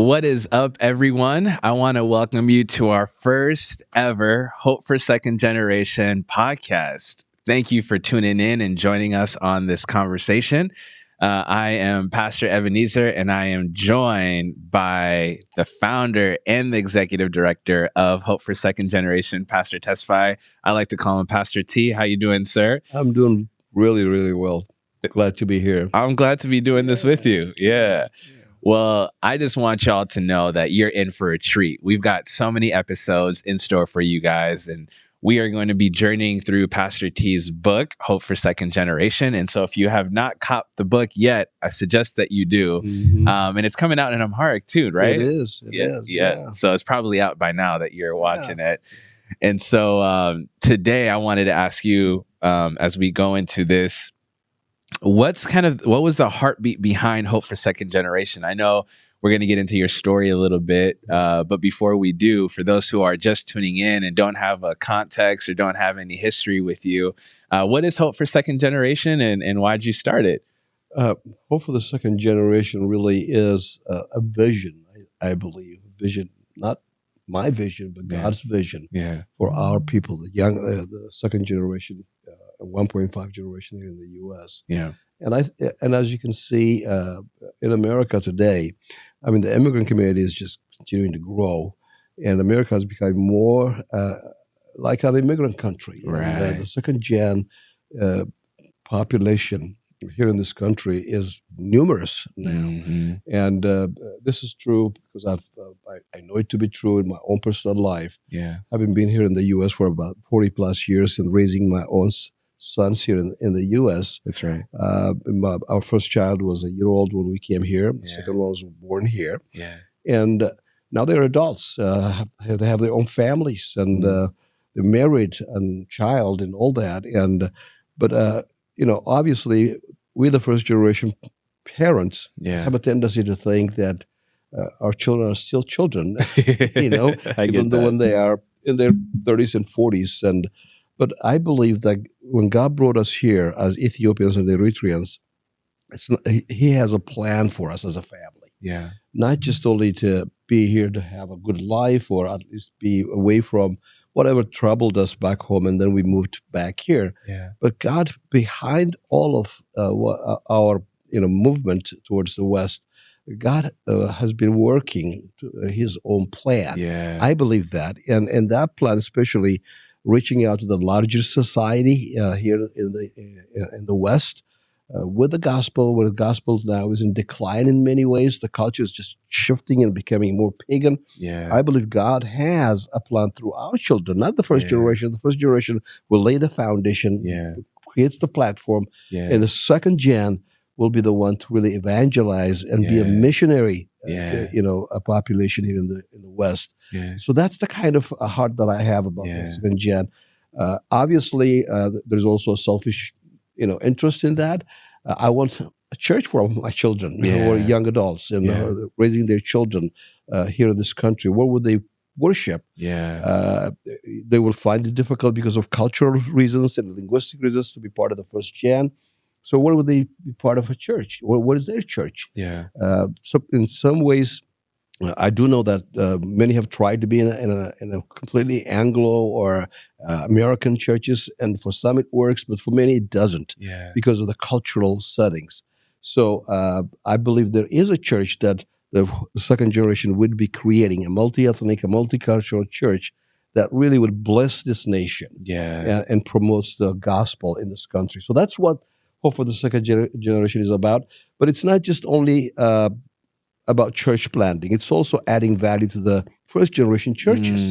What is up, everyone? I want to welcome you to our first ever Hope for Second Generation podcast. Thank you for tuning in and joining us on this conversation. I am Pastor Ebenezer, and I am joined by the founder and the executive director of Hope for Second Generation, Pastor Tesfai. I like to call him Pastor T. How you doing, sir? I'm doing really, really well. Glad to be here. I'm glad to be doing this with you. Yeah. Well, I just want y'all to know that you're in for a treat. We've got so many episodes in store for you guys, and we are going to be journeying through Pastor T's book, Hope for Second Generation. And so if you have not copped the book yet, I suggest that you do. And it's coming out in Amharic too, right? It is. It is. Yeah. So it's probably out by now that you're watching it. And so today I wanted to ask you, as we go into this, what was the heartbeat behind Hope for Second Generation? I know we're going to get into your story a little bit, but before we do, for those who are just tuning in and don't have a context or don't have any history with you, what is Hope for Second Generation, and why'd you start it? Hope for the Second Generation really is a vision, I believe. A vision, not my vision, but God's vision for our people, the second generation, 1.5 generation here in the U.S. Yeah. And as you can see in America today, I mean, the immigrant community is just continuing to grow, and America has become more like an immigrant country. Right. And, the second gen population here in this country is numerous now, and this is true because I know it to be true in my own personal life. Yeah. Having been here in the U.S. for about 40 plus years and raising my own sons here in the U.S. That's right. Our first child was a year old when we came here. The second one was born here. Yeah. And now they're adults. They have their own families, and they're married and child and all that. But obviously, we, the first generation parents, have a tendency to think that our children are still children, even though when they are in their 30s and 40s. But I believe that when God brought us here as Ethiopians and Eritreans, He has a plan for us as a family. Yeah. Not just only to be here to have a good life or at least be away from whatever troubled us back home, and then we moved back here. Yeah. But God, behind all of our movement towards the West, God has been working to His own plan. Yeah. I believe that, and that plan, especially reaching out to the larger society here in the West with the gospel, where the gospel now is in decline in many ways. The culture is just shifting and becoming more pagan. Yeah. I believe God has a plan through our children, not the first generation. The first generation will lay the foundation, creates the platform, and the second gen will be the one to really evangelize and be a missionary, a population here in the West. Yeah. So that's the kind of heart that I have about the second gen. Obviously, there's also a selfish, interest in that. I want a church for my children or young adults, raising their children here in this country. Where would they worship? Yeah. They will find it difficult because of cultural reasons and linguistic reasons to be part of the first gen. So where would they be part of a church? What is their church? Yeah. So in some ways, I do know that many have tried to be in a completely Anglo or American churches, and for some it works, but for many it doesn't because of the cultural settings. So I believe there is a church that the second generation would be creating, a multi-ethnic, a multicultural church that really would bless this nation and promotes the gospel in this country. So that's what Hope for the Second Generation is about. But it's not just only about church planting. It's also adding value to the first generation churches,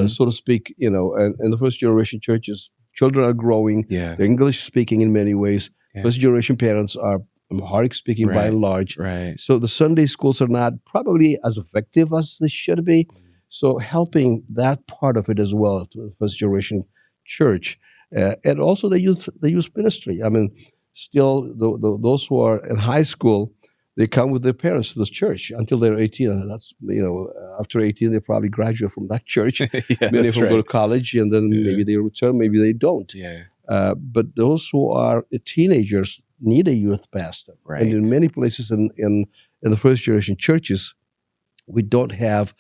so to speak. And the first generation churches, children are growing. They're English speaking in many ways. First generation parents are Amharic speaking by and large. Right. So the Sunday schools are not probably as effective as they should be. So helping that part of it as well to the first generation church, and also the youth ministry. I mean, still those who are in high school, they come with their parents to this church until they're 18. And that's, after 18, they probably graduate from that church. Many of them go to college, and then maybe they return, maybe they don't. But those who are teenagers need a youth pastor. Right. And in many places in the first generation churches, we don't have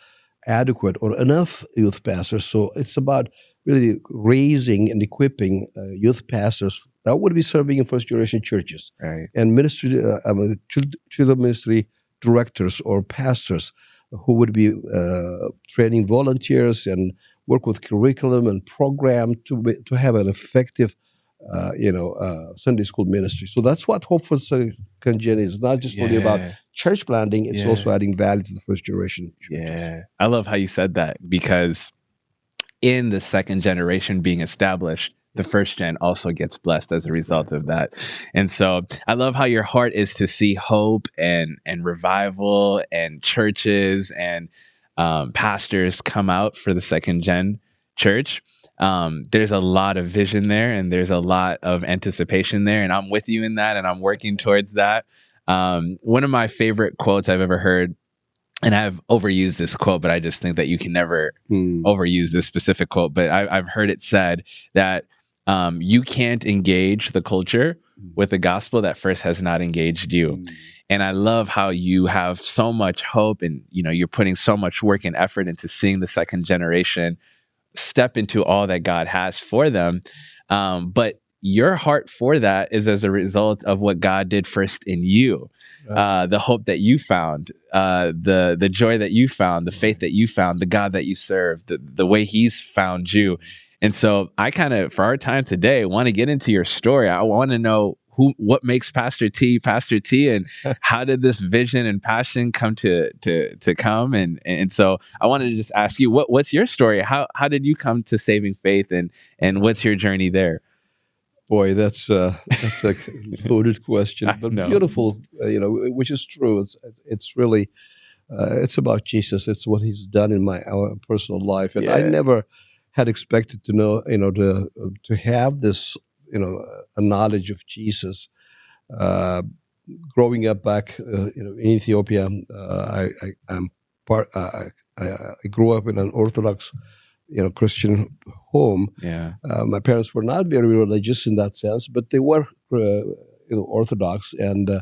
adequate or enough youth pastors. So it's about really raising and equipping youth pastors that would be serving in first generation churches, Right. and ministry, children ministry directors or pastors who would be training volunteers and work with curriculum and program to have an effective Sunday school ministry. So that's what Hope for Second Gen is. Not just really about church planting, it's also adding value to the first generation churches. Yeah. I love how you said that, because in the second generation being established, the first gen also gets blessed as a result of that. And so I love how your heart is to see hope and revival and churches and pastors come out for the second gen church. There's a lot of vision there, and there's a lot of anticipation there, and I'm with you in that, and I'm working towards that. One of my favorite quotes I've ever heard, and I've overused this quote, but I just think that you can never overuse this specific quote, but I've heard it said that you can't engage the culture with a gospel that first has not engaged you. And I love how you have so much hope, and you're putting so much work and effort into seeing the second generation step into all that God has for them. But your heart for that is as a result of what God did first in you. The hope that you found, the joy that you found, the faith that you found, the God that you serve, the way He's found you. And so I kind of, for our time today, want to get into your story. I want to know what makes Pastor T, and how did this vision and passion come to come? And so I wanted to just ask you, what's your story? How did you come to saving faith, and what's your journey there? Boy, that's a loaded question, but beautiful. Which is true. It's really it's about Jesus. It's what He's done in our personal life, and I never had expected to know, to have this, a knowledge of Jesus. Growing up back, in Ethiopia, I grew up in an Orthodox, Christian home. My parents were not very religious in that sense, but they were, Orthodox, and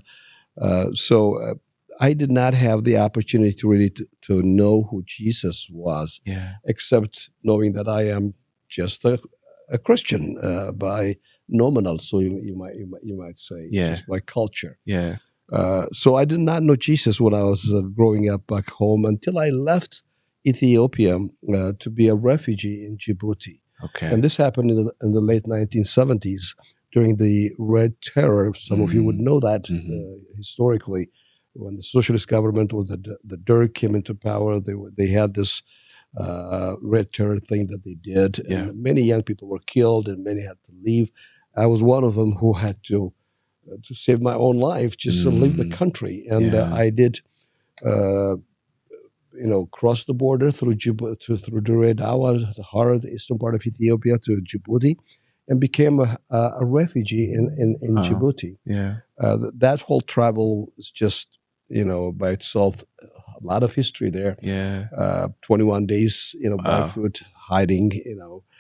so I did not have the opportunity to really to know who Jesus was, except knowing that I am just a Christian by nominal, so you might say, just by culture. So I did not know Jesus when I was growing up back home until I left Ethiopia to be a refugee in Djibouti. And this happened in the late 1970s during the Red Terror. Some of you would know that historically, when the socialist government or the Derg came into power, they had this Red Terror thing that they did, and many young people were killed, and many had to leave. I was one of them who had to save my own life, just to leave the country, and I did. Cross the border through the Red Hour, the heart, the eastern part of Ethiopia, to Djibouti, and became a refugee in Djibouti. That whole travel is just, by itself, a lot of history there. 21 days, by foot, hiding,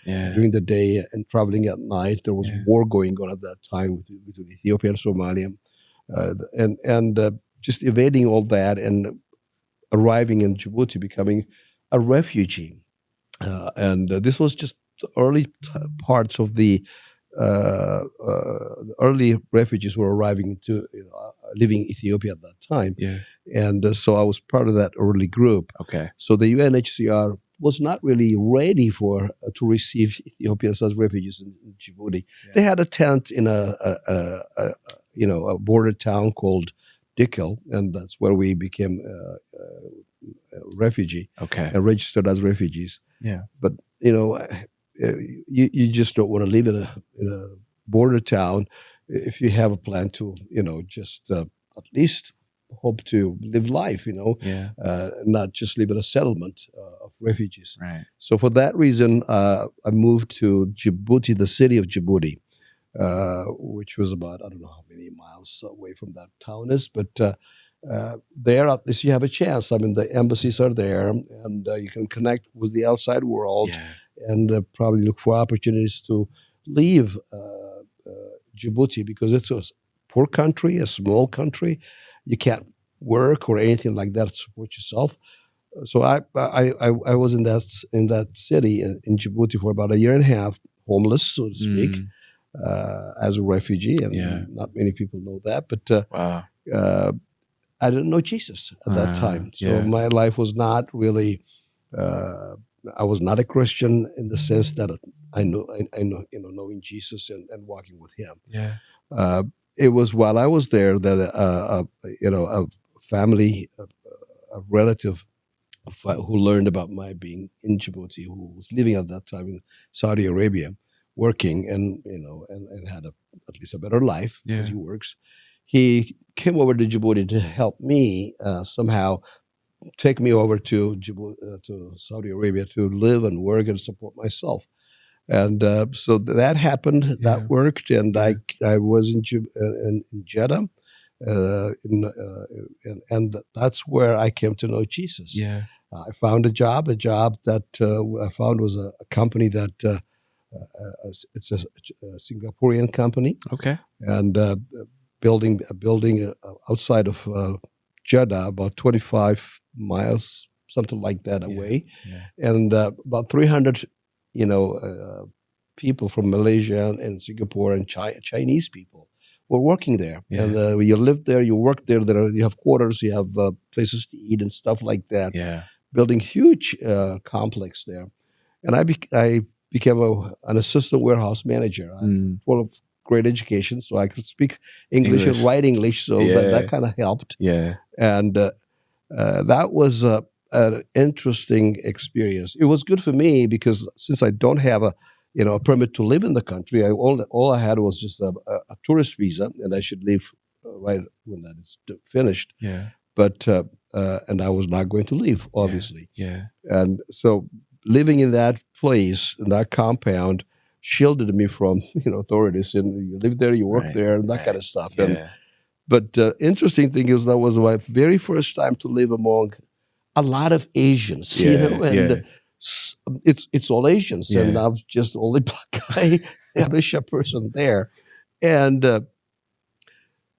during the day and traveling at night. There was war going on at that time between Ethiopia and Somalia, and just evading all that and arriving in Djibouti, becoming a refugee. And this was just the early parts of the early refugees were arriving into living in Ethiopia at that time. And so I was part of that early group. So the UNHCR was not really ready to receive Ethiopians as refugees in Djibouti. They had a tent in a border town called Dikkel, and that's where we became a refugee and registered as refugees. But you just don't want to live in a border town if you have a plan to just at least hope to live life, not just live in a settlement of refugees. So for that reason, I moved to Djibouti, the city of Djibouti, which was about, I don't know how many miles away from that town is, but there at least you have a chance. I mean, the embassies are there, and you can connect with the outside world, and probably look for opportunities to leave Djibouti, because it's a poor country, a small country. You can't work or anything like that to support yourself. So I was in that city in Djibouti for about a year and a half, homeless, so to speak, as a refugee, and not many people know that. But Wow. I didn't know Jesus at that time, so my life was not really. I was not a Christian in the sense that I know, knowing Jesus and walking with Him. Yeah. It was while I was there that a family, a relative who learned about my being in Djibouti, who was living at that time in Saudi Arabia, working and had at least a better life because he works. He came over to Djibouti to help me somehow take me over to Djibouti, to Saudi Arabia to live and work and support myself. And so that happened. That worked, and I was in Jeddah, and that's where I came to know Jesus. Yeah. I found a job that I found was a company that it's a Singaporean company. Okay. And building a building outside of Jeddah, about 25 miles, something like that away, and about 300, people from Malaysia and Singapore and Chinese people were working there. And you live there, you work there. You have quarters, you have places to eat and stuff like that. Yeah. Building huge complex there, and I became an assistant warehouse manager. Full of great education, so I could speak English. And write English, so that kind of helped. Yeah. And that was an interesting experience. It was good for me because since I don't have a permit to live in the country, all I had was just a tourist visa, and I should leave right when that is finished. Yeah. But and I was not going to leave, obviously. Yeah. And so living in that place, in that compound, shielded me from authorities. And you live there, you work there, and that kind of stuff. Yeah. But interesting thing is that was my very first time to live among a lot of Asians. And it's all Asians, and I'm just the only black guy, Asia person there, and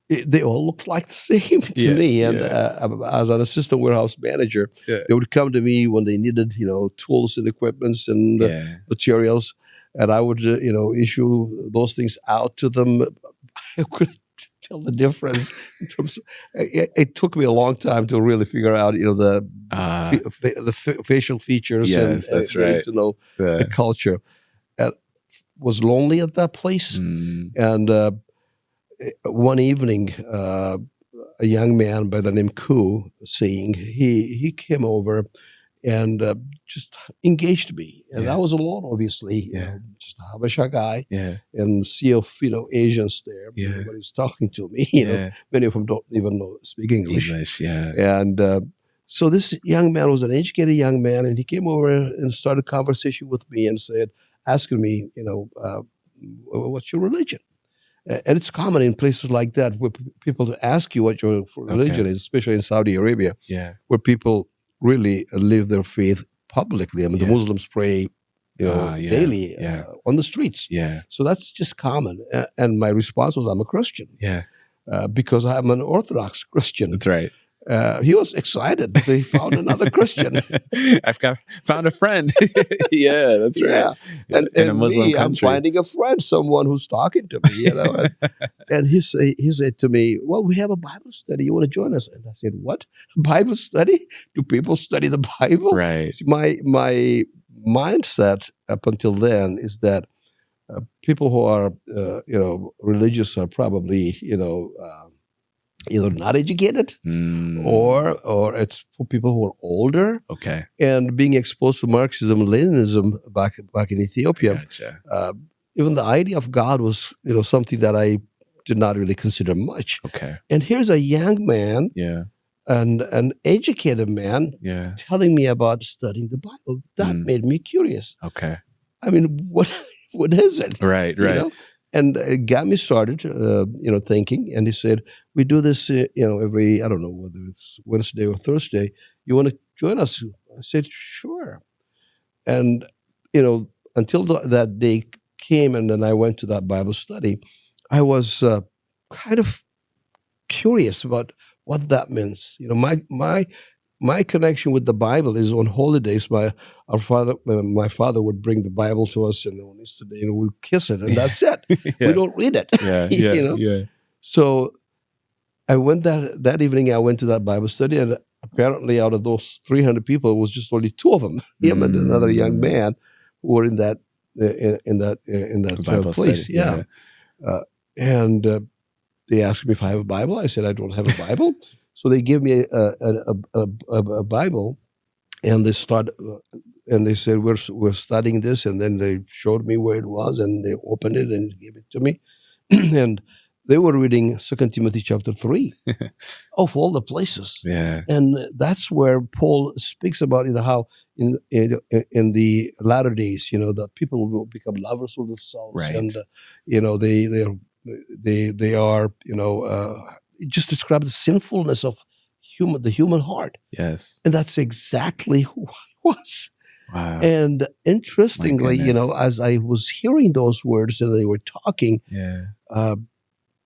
they all looked like the same to me. And as an assistant warehouse manager, they would come to me when they needed tools and equipments and materials, and I would issue those things out to them. I couldn't tell the difference. It took me a long time to really figure out the facial features. Yes, and that's getting right. to know the culture. And was lonely at that place, and one evening, a young man by the name Ku, he came over and just engaged me, and I was alone, obviously, just a Habesha guy, and sea of Asians there. Everybody was talking to me. Many of them don't even speak English. And so this young man was an educated young man, and he came over and started a conversation with me and asking me, what's your religion? And it's common in places like that where people to ask you what your religion is, especially in Saudi Arabia, where people really live their faith publicly. I mean, the Muslims pray, daily on the streets. So that's just common. And my response was, I'm a Christian. Because I'm an Orthodox Christian. That's right. He was excited. They found another Christian. Found a friend. That's right. And in a Muslim country, I'm finding a friend, someone who's talking to me. And he said to me, "Well, we have a Bible study. You want to join us?" And I said, "What? Bible study? Do people study the Bible?" Right. See, my mindset up until then is that people who are religious are probably either not educated or it's for people who are older. Okay. And being exposed to Marxism and Leninism back in Ethiopia, Gotcha. Even the idea of God was something that I did not really consider much. Okay. And here's a young man, and an educated man, telling me about studying the Bible. That made me curious. Okay. I mean, what is it? Right. And it got me started, thinking. And he said, "We do this, every, I don't know whether it's Wednesday or Thursday. You want to join us?" I said, "Sure." And, until that day came, and then I went to that Bible study, I was kind of curious about what that means. My my connection with the Bible is on holidays. My father would bring the Bible to us, and on Easter Day, and we'll kiss it, and that's it. Yeah. We don't read it. Yeah. So I went that evening. I went to that Bible study, and apparently, out of those 300 people, it was just only 2 of them, him and another young man, who were in that Bible place. study. Yeah, and they asked me if I have a Bible. I said I don't have a Bible. So they give me a Bible, and they said we're studying this, and then they showed me where it was, and they opened it and gave it to me, and they were reading 2 Timothy chapter 3, of all the places. Yeah. And that's where Paul speaks about how in the latter days, that people will become lovers of themselves, Right. and they are it just describes the sinfulness of the human heart. Yes. And that's exactly who I was. Wow. And interestingly, as I was hearing those words and they were talking,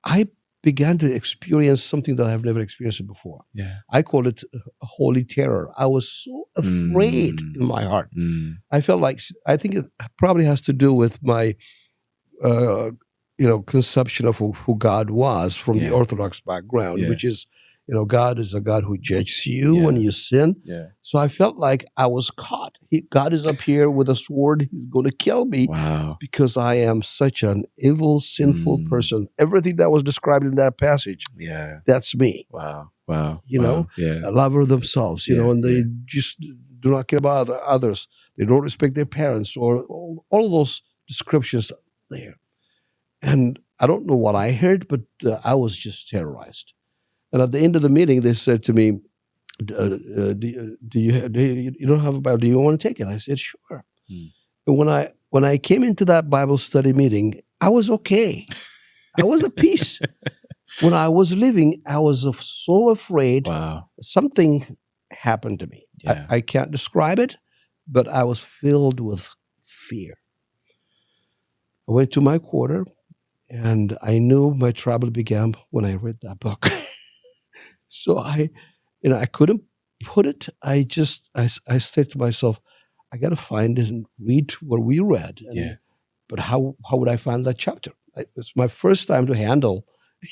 I began to experience something that I've never experienced before. Yeah. I call it a holy terror. I was so afraid in my heart. I felt like, I think it probably has to do with my conception of who God was from the Orthodox background, which is, God is a God who judges you when you sin. Yeah. So I felt like I was caught. God is up here with a sword. He's going to kill me because I am such an evil, sinful person. Everything that was described in that passage, that's me. Wow. A lover of themselves, and they just do not care about others. They don't respect their parents, or all of those descriptions there. And I don't know what I heard, but I was just terrorized. And at the end of the meeting, they said to me, "Do you don't have a Bible? Do you want to take it?" I said, "Sure." And when I came into that Bible study meeting, I was okay. I was at peace. When I was leaving, I was so afraid. Wow. Something happened to me. Yeah. I can't describe it, but I was filled with fear. I went to my quarter, and I knew my trouble began when I read that book. So I couldn't put it. I said to myself, I got to find it and read what we read. But how would I find that chapter? It's my first time to handle,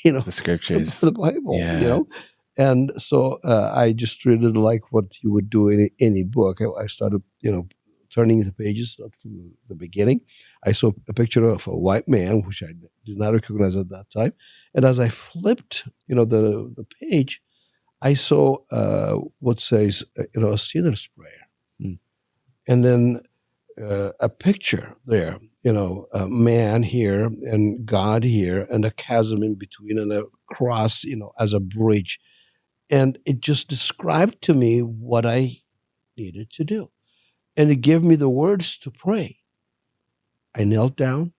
the scriptures, the Bible, And so I just treated it like what you would do in any book. I started, turning the pages from the beginning. I saw a picture of a white man, which I did not recognize at that time. And as I flipped, the page, I saw what says, a sinner's prayer. And then a picture there, a man here and God here and a chasm in between and a cross, as a bridge. And it just described to me what I needed to do. And it gave me the words to pray. I knelt down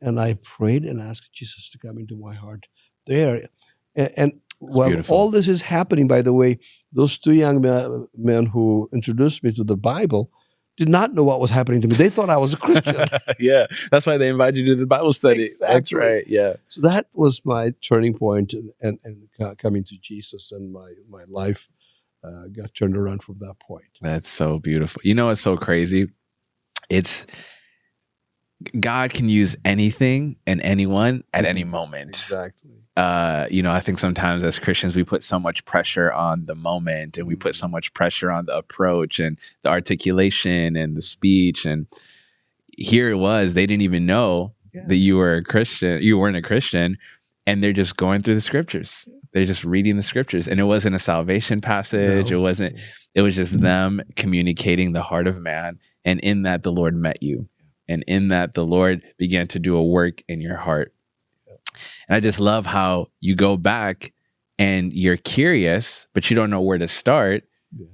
and I prayed and asked Jesus to come into my heart there. And while all this is happening, by the way, those 2 young men who introduced me to the Bible did not know what was happening to me. They thought I was a Christian. Yeah, that's why they invited you to the Bible study. Exactly. That's right, yeah. So that was my turning point and coming to Jesus, and my life got turned around from that point. That's so beautiful. It's so crazy. It's God can use anything and anyone at any moment. Exactly. I think sometimes as Christians, we put so much pressure on the moment, and we put so much pressure on the approach and the articulation and the speech. And here it was, they didn't even know that you were a Christian. You weren't a Christian, and they're just going through the scriptures. They're just reading the scriptures. And it wasn't a salvation passage. No. It was just them communicating the heart of man. And in that, the Lord met you. And in that, the Lord began to do a work in your heart. And I just love how you go back and you're curious, but you don't know where to start.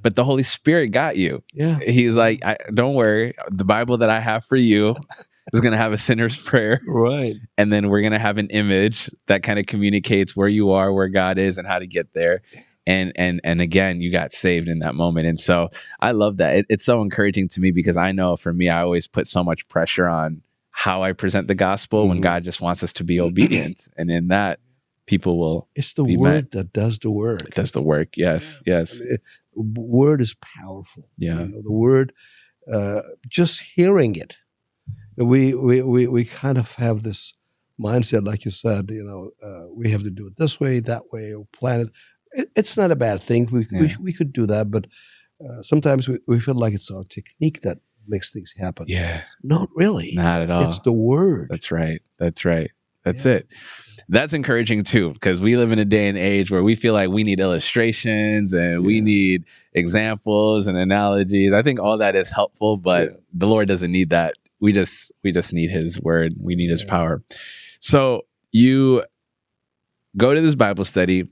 But the Holy Spirit got you. Yeah. He's like, don't worry. The Bible that I have for you is going to have a sinner's prayer. Right. And then we're going to have an image that kind of communicates where you are, where God is, and how to get there. And again, you got saved in that moment. And so I love that. It's so encouraging to me, because I know for me, I always put so much pressure on how I present the gospel when God just wants us to be obedient. And in that, people will It's the word that does the work. It does the work. Yes. Yes. I mean, word is powerful. Yeah. The word, just hearing it, we kind of have this mindset, like you said. We have to do it this way, that way, or plan it. It's not a bad thing. We could do that, but sometimes we feel like it's our technique that makes things happen. Yeah. Not really. Not at all. It's the word. That's right. That's it. That's encouraging too, because we live in a day and age where we feel like we need illustrations and we need examples and analogies. I think all that is helpful, but the Lord doesn't need that. We just need His word. We need His power. So you go to this Bible study.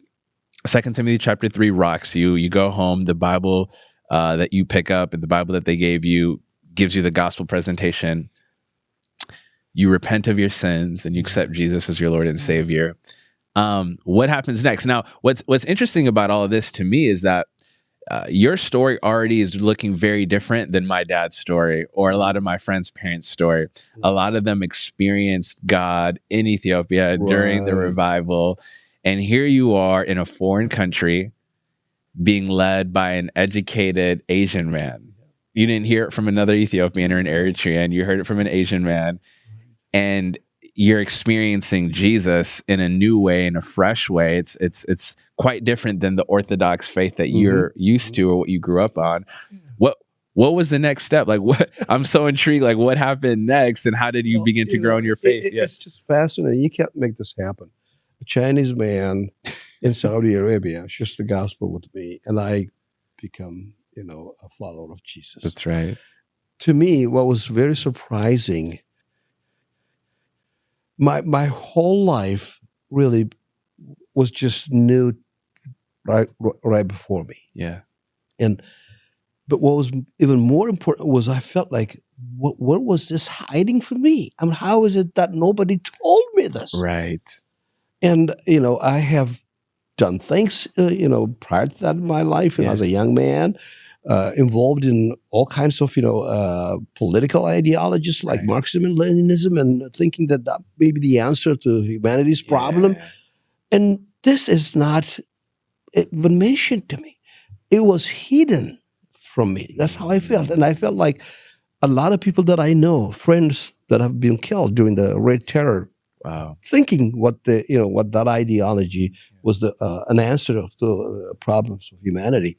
2 Timothy chapter 3 rocks you. You go home. The Bible that you pick up and the Bible that they gave you gives you the gospel presentation. You repent of your sins and you accept Jesus as your Lord and Savior. What happens next? Now, what's interesting about all of this to me is that your story already is looking very different than my dad's story or a lot of my friends' parents' story. A lot of them experienced God in Ethiopia during the revival. And here you are in a foreign country being led by an educated Asian man. You didn't hear it from another Ethiopian or an Eritrean. You heard it from an Asian man. And you're experiencing Jesus in a new way, in a fresh way. It's quite different than the Orthodox faith that you're used to or what you grew up on. What was the next step? Like, what? I'm so intrigued. Like, what happened next, and how did you begin to grow in your faith? It's just fascinating. You can't make this happen. A Chinese man in Saudi Arabia shares the gospel with me, and I become, a follower of Jesus. That's right. To me, what was very surprising, my whole life really was just new right before me. Yeah. But what was even more important was I felt like, what was this hiding from me? I mean, how is it that nobody told me this? Right. And, I have done things, prior to that in my life, as a young man, involved in all kinds of, political ideologies like Marxism and Leninism, and thinking that may be the answer to humanity's problem. And this is not even mentioned to me. It was hidden from me. That's how I felt. And I felt like a lot of people that I know, friends that have been killed during the Red Terror, thinking what that ideology was an answer to the problems of humanity.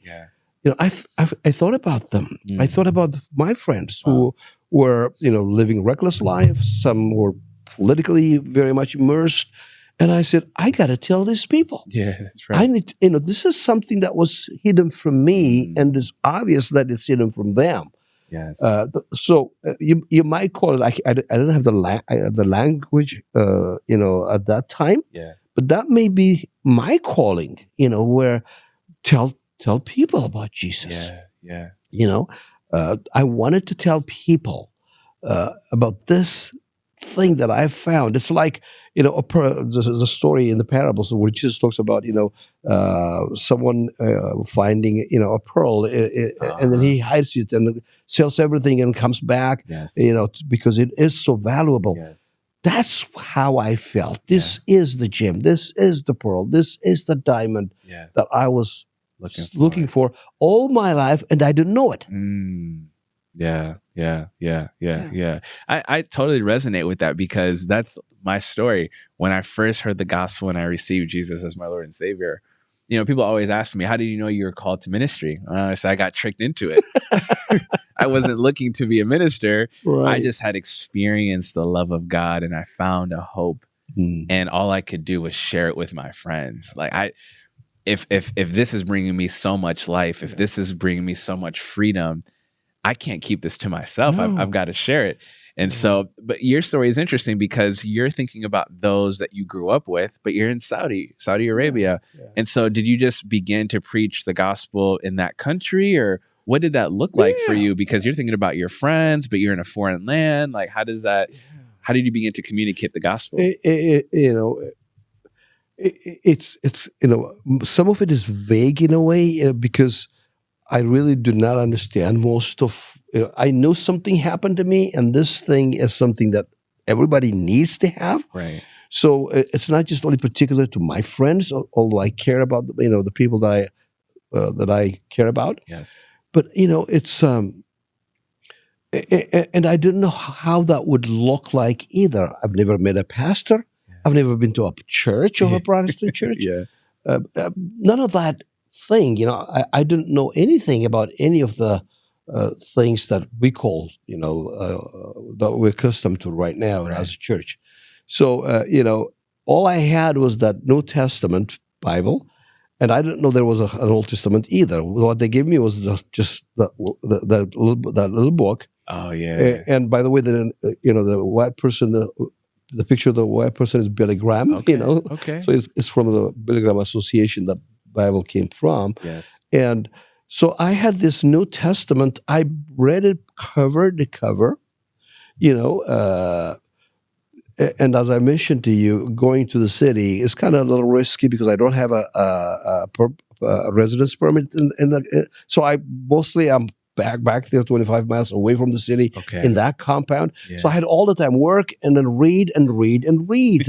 I thought about them. I thought about my friends who were living reckless lives. Some were politically very much immersed, and I said, I got to tell these people. Yeah, that's right. I need, this is something that was hidden from me, and it's obvious that it's hidden from them. Yes. So you might call it. I don't have the language, at that time. Yeah. But that may be my calling. Where tell people about Jesus. Yeah. I wanted to tell people about this thing that I found. It's like the story in the parables where Jesus talks about someone finding a pearl and then he hides it and sells everything and comes back because it is so valuable. Yes. That's how I felt. This is the gem. This is the pearl. This is the diamond that I was looking for all my life, and I didn't know it. Yeah. I totally resonate with that because that's my story. When I first heard the gospel and I received Jesus as my Lord and Savior, people always ask me, how do you know you were called to ministry? So I got tricked into it. I wasn't looking to be a minister. Right. I just had experienced the love of God and I found a hope. And all I could do was share it with my friends. Like if this is bringing me so much life, if this is bringing me so much freedom, I can't keep this to myself. No. I've got to share it. And so, but your story is interesting because you're thinking about those that you grew up with, but you're in Saudi Arabia. Yeah. And so did you just begin to preach the gospel in that country, or what did that look like for you? Because you're thinking about your friends, but you're in a foreign land. Like, how did you begin to communicate the gospel? It's some of it is vague in a way because I really do not understand most of. I know something happened to me, and this thing is something that everybody needs to have. Right. So it's not just only particular to my friends, although I care about the people that that I care about. Yes. But it's and I didn't know how that would look like either. I've never met a pastor. I've never been to a church of a Protestant church. Yeah. None of that thing. I didn't know anything about any of the things that we call, that we're accustomed to right now as a church. So, all I had was that New Testament Bible, and I didn't know there was an Old Testament either. What they gave me was just that little book. Oh yeah. And by the way, the white person, the picture of the white person is Billy Graham. Okay. Okay. So it's from the Billy Graham Association that Bible came from. Yes. And so I had this New Testament. I read it cover to cover, and as I mentioned to you, going to the city is kind of a little risky because I don't have a residence permit. So I'm back there 25 miles away from the city in that compound. Yeah. So I had all the time work and then read and read and read.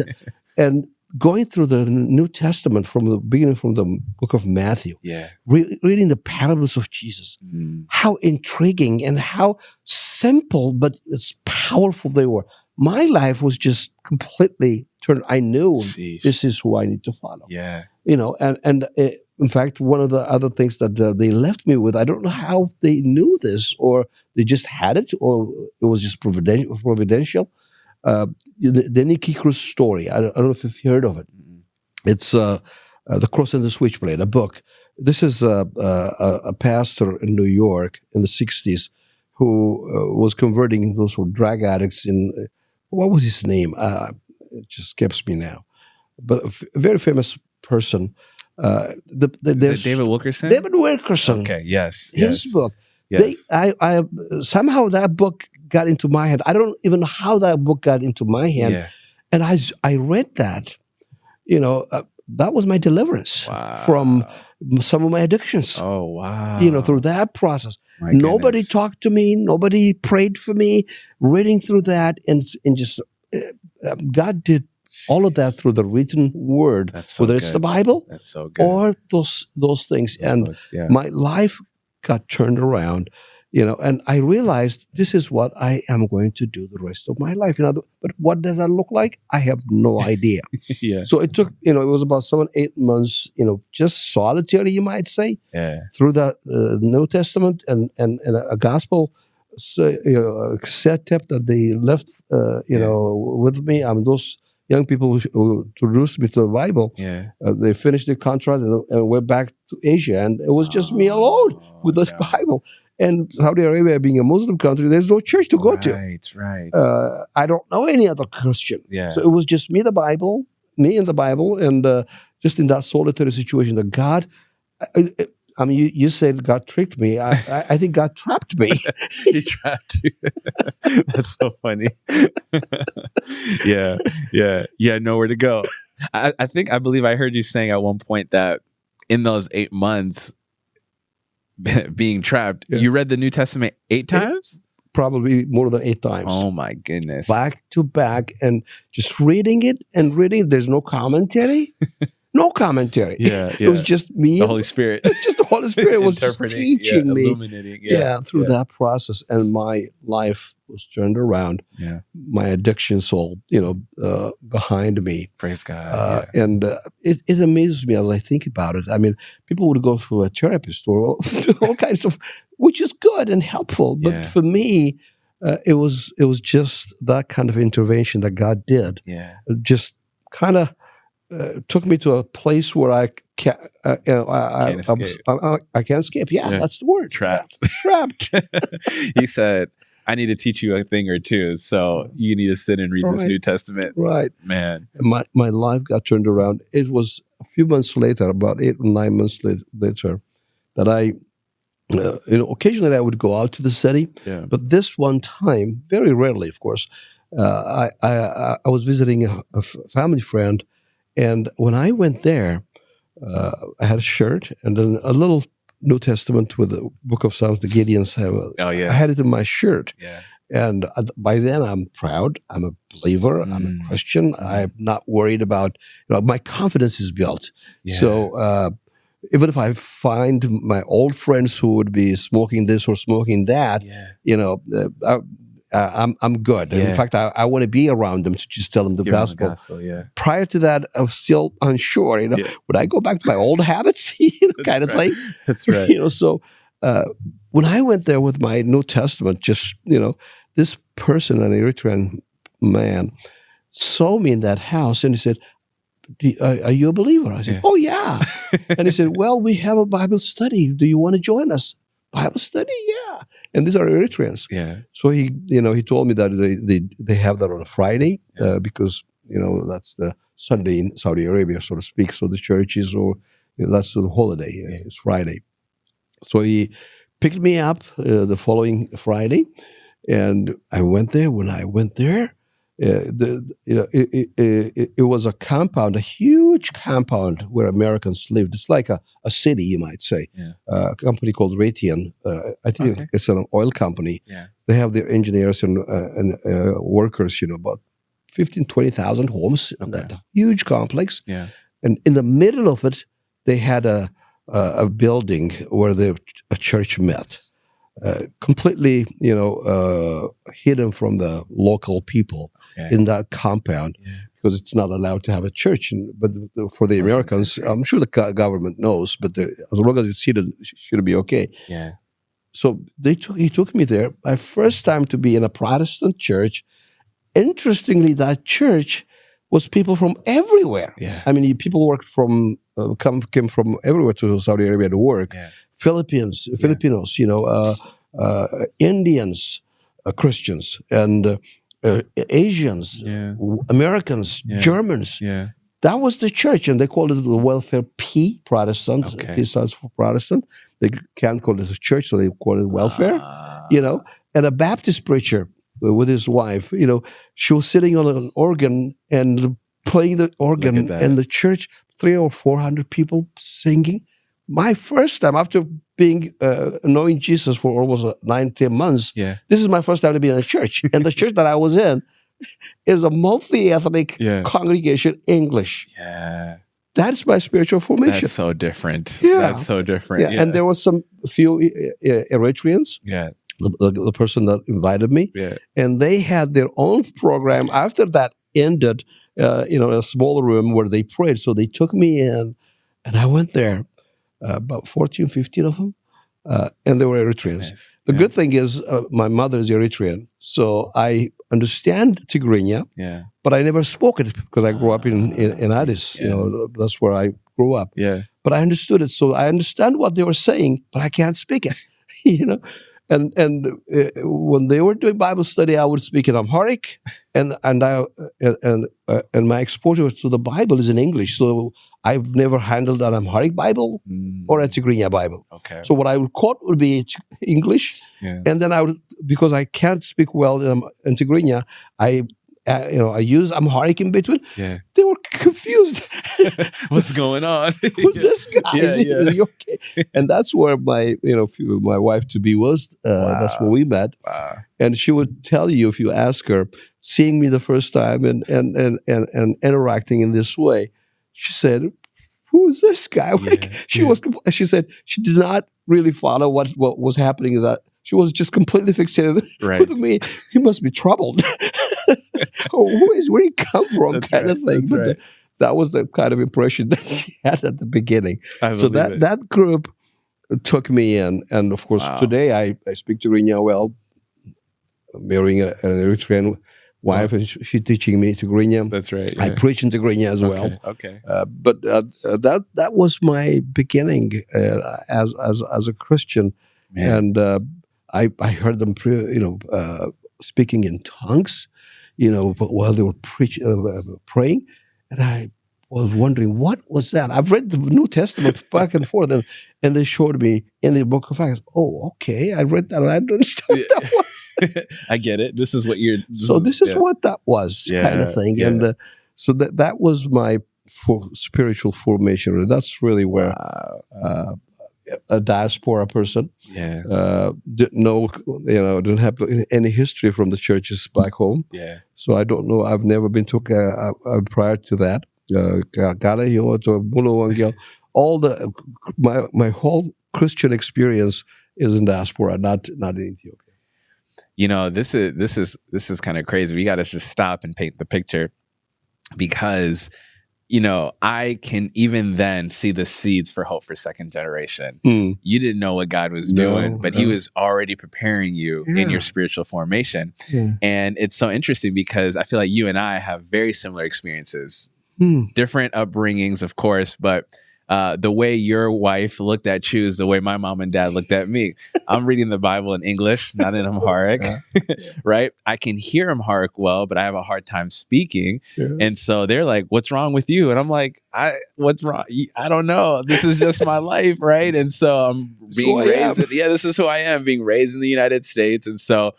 And going through the New Testament from the beginning, from the book of Matthew, reading the parables of Jesus, how intriguing and how simple, but it's powerful they were. My life was just completely turned. I knew this is who I need to follow. Yeah. And in fact, one of the other things that they left me with, I don't know how they knew this, or they just had it, or it was just providential. The Nicky Cruz story. I don't know if you've heard of it. It's The Cross and the Switchblade, a book. This is a pastor in New York in the 60s who was converting those who were drug addicts in, what was his name? It just escapes me now. But a very famous person. Is it David Wilkerson? David Wilkerson. Okay, yes. His book. Yes. I somehow that book got into my head. I don't even know how that book got into my head. Yeah. And I read that, that was my deliverance from some of my addictions. Oh, wow. Through that process. Nobody talked to me. Nobody prayed for me. Reading through that and just God did all of that through the written word, whether it's the Bible or those things. My life got turned around, and I realized this is what I am going to do the rest of my life. But what does that look like? I have no idea. So it took, it was about 7-8 months, just solitary, you might say, through the New Testament and a gospel cassette tape that they left, with me. Those young people who introduced me to the Bible, they finished their contract and went back to Asia. And it was just me alone with this Bible. And Saudi Arabia being a Muslim country, there's no church to go to. Right. I don't know any other Christian. So it was just me and the Bible, and just in that solitary situation that God... you said God tricked me. I think God trapped me. He trapped you. That's so funny. Yeah. Nowhere to go. I believe I heard you saying at one point that in those 8 months being trapped, you read the New Testament 8 times? Probably more than 8 times. Oh my goodness. Back to back, and just reading it. There's no commentary. No commentary. It was just me. The Holy Spirit. It's just the Holy Spirit was just teaching me. Illuminating. Through that process. And my life was turned around. My addictions all, behind me. Praise God. And it amazes me as I think about it. I mean, people would go to a therapist or all kinds of, which is good and helpful. But for me, it was just that kind of intervention that God did. Just kind of took me to a place where I can't escape. That's the word. Trapped. Trapped. He said, I need to teach you a thing or two, so you need to sit and read this New Testament. Right. Man. My life got turned around. It was a few months later, about 8 or 9 months later, that I, occasionally I would go out to the city. But this one time, very rarely, of course, I was visiting a family friend. And when I went there, I had a shirt and then a little New Testament with the Book of Psalms, the Gideons have. I had it in my shirt. And by then I'm proud. I'm a believer. I'm a Christian. I'm not worried about, my confidence is built. So, even if I find my old friends who would be smoking this or smoking that, I'm good. Yeah. In fact, I want to be around them to just tell them the gospel. Prior to that, I was still unsure. Would I go back to my old habits? Kind of thing. That's right. So when I went there with my New Testament, just this person, an Eritrean man, saw me in that house, and he said, "Are you a believer?" I said, "Oh yeah." And he said, "Well, we have a Bible study. Do you want to join us?" Bible study, yeah. And these are Eritreans. Yeah. So he told me that they have that on a Friday because that's the Sunday in Saudi Arabia, so to speak. So the churches that's the holiday. It's Friday. So he picked me up the following Friday, and I went there. When I went there, it was a compound, a huge compound where Americans lived. It's like a city, you might say. Yeah. A company called Raytheon. I think it's an oil company. Yeah. They have their engineers and workers, about 15,000, 20,000 homes in that huge complex. Yeah. And in the middle of it, they had a building where a church met. Completely, hidden from the local people in that compound because it's not allowed to have a church. But for the Americans, I'm sure the government knows, but as long as it's hidden, it should be okay. Yeah. So he took me there. My first time to be in a Protestant church. Interestingly, that church was people from everywhere. Yeah. I mean, people worked came from everywhere to Saudi Arabia to work. Yeah. Filipinos, Indians, Christians, and Asians, Americans, Germans. Yeah. That was the church, and they called it the Welfare P, Protestant. P stands for Protestant. They can't call it a church, so they call it welfare. And a Baptist preacher with his wife, she was sitting on an organ and playing the organ, and the church, 300 or 400 people singing. My first time after being knowing Jesus for almost 9-10 months, this is my first time to be in a church. And the church that I was in is a multi-ethnic congregation, English. Yeah. That's my spiritual formation. That's so different. Yeah. That's so different. Yeah. And there was few Eritreans. Yeah. The person that invited me. Yeah. And they had their own program. After that ended, a small room where they prayed. So they took me in, and I went there. About 14, 15 of them, and they were Eritreans. Nice. The good thing is my mother is Eritrean, so I understand Tigrinya, but I never spoke it because I grew up in Addis. That's where I grew up. Yeah. But I understood it, so I understand what they were saying, but I can't speak it. And when they were doing Bible study, I would speak in Amharic, and my exposure to the Bible is in English. So I've never handled an Amharic Bible or a Tigrinya Bible. Okay. So what I would quote would be English, and then because I can't speak well in Tigrinya, I use Amharic in between. Yeah. They were confused. What's going on? Who's this guy? Is he okay? And that's where my wife to be was. That's where we met. Wow. And she would tell you if you ask her, seeing me the first time and interacting in this way, she said, "Who is this guy?" She said she did not really follow what was happening. That she was just completely fixated with me. He must be troubled. Where he come from? That's kind of thing. But that was the kind of impression that she had at the beginning. So that group took me in, and of course today I speak Tigrinya well, marrying an Eritrean wife, and she teaching me Tigrinya. That's right. I preach in Tigrinya as well. Okay. But that was my beginning as a Christian, and I heard them speaking in tongues, while they were praying, and I was wondering what was that. I've read the New Testament back and forth, and they showed me in the Book of Acts. Oh, okay, I read that. I don't understand what that was. I get it. This is what you're. This is what that was, kind of thing. Yeah. And so that was my spiritual formation. That's really where a diaspora person didn't know, didn't have any history from the churches back home. Yeah. So I don't know. I've never been to prior to that. my whole Christian experience is in diaspora, not in Ethiopia. This is kind of crazy. We got to just stop and paint the picture, because I can even then see the seeds for hope for second generation. You didn't know what God was doing, but he was already preparing you in your spiritual formation. And it's so interesting because I feel like you and I have very similar experiences, different upbringings, of course, but the way your wife looked at you is the way my mom and dad looked at me. I'm reading the Bible in English, not in Amharic, right? I can hear Amharic well, but I have a hard time speaking. And so they're like, "What's wrong with you?" And I'm like, "What's wrong? I don't know. This is just my life, right?" And so I'm being raised. This is who I am, being raised in the United States. And so,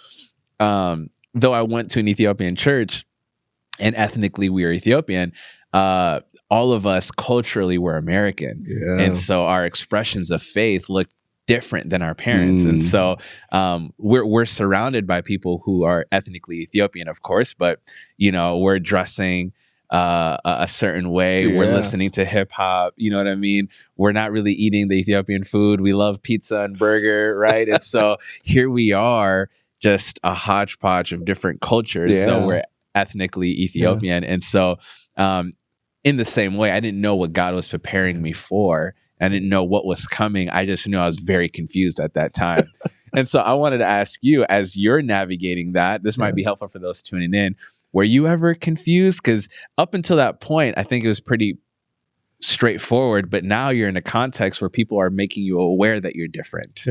though I went to an Ethiopian church, and ethnically we are Ethiopian, all of us culturally were American. And so our expressions of faith look different than our parents. And so we're surrounded by people who are ethnically Ethiopian, of course, but we're dressing a certain way. We're listening to hip hop. You know what I mean? We're not really eating the Ethiopian food. We love pizza and burger, right? And so here we are, just a hodgepodge of different cultures, though we're ethnically Ethiopian. And so in the same way, I didn't know what God was preparing me for. I didn't know what was coming. I just knew I was very confused at that time. And so I wanted to ask you, as you're navigating that, this might be helpful for those tuning in. Were you ever confused? Because up until that point, I think it was pretty straightforward. But now you're in a context where people are making you aware that you're different.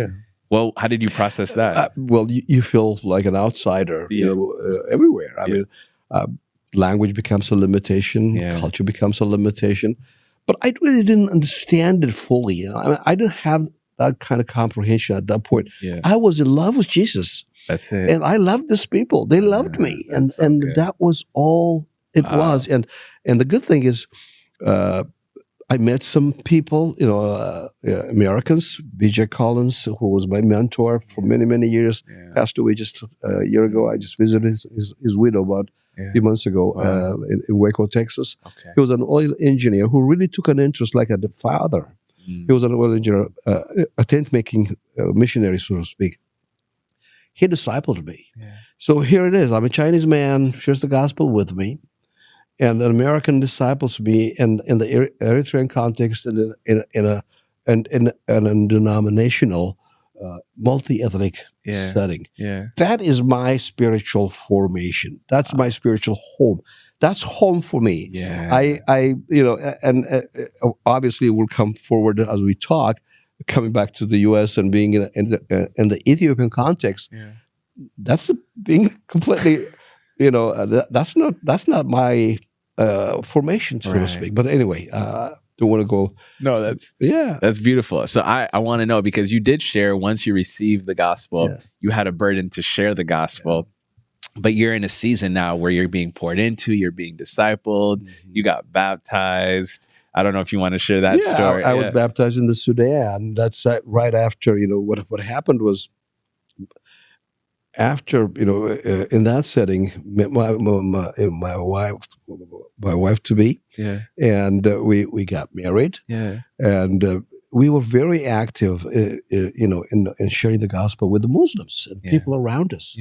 Well, how did you process that? Well, you feel like an outsider everywhere. I mean, language becomes a limitation, culture becomes a limitation. But I really didn't understand it fully. I mean, I didn't have that kind of comprehension at that point. I was in love with Jesus. That's it. And I loved these people. They loved me. And that was all it was. And the good thing is, I met some people, Americans. B.J. Collins, who was my mentor for many, many years, passed away just a year ago. I just visited his widow about a few months ago in Waco, Texas. He was an oil engineer who really took an interest like a father. He was an oil engineer, a tent-making missionary, so to speak. He discipled me. So here it is. I'm a Chinese man, shares the gospel with me. And an American disciples me in the Eritrean context and in a denominational, multi-ethnic setting. That is my spiritual formation. That's my spiritual home. That's home for me. Obviously we'll come forward as we talk, coming back to the U.S. and being in the Ethiopian context. That's being completely, that's not my formation, so to speak. But anyway, don't want to go. No, that's beautiful. So I want to know, because you did share once you received the gospel, you had a burden to share the gospel. But you're in a season now where you're being poured into, you're being discipled, you got baptized. I don't know if you want to share that story. I was baptized in the Sudan. That's right after, what happened was, after, in that setting, my wife to be, and we got married, and we were very active, in sharing the gospel with the Muslims and people around us.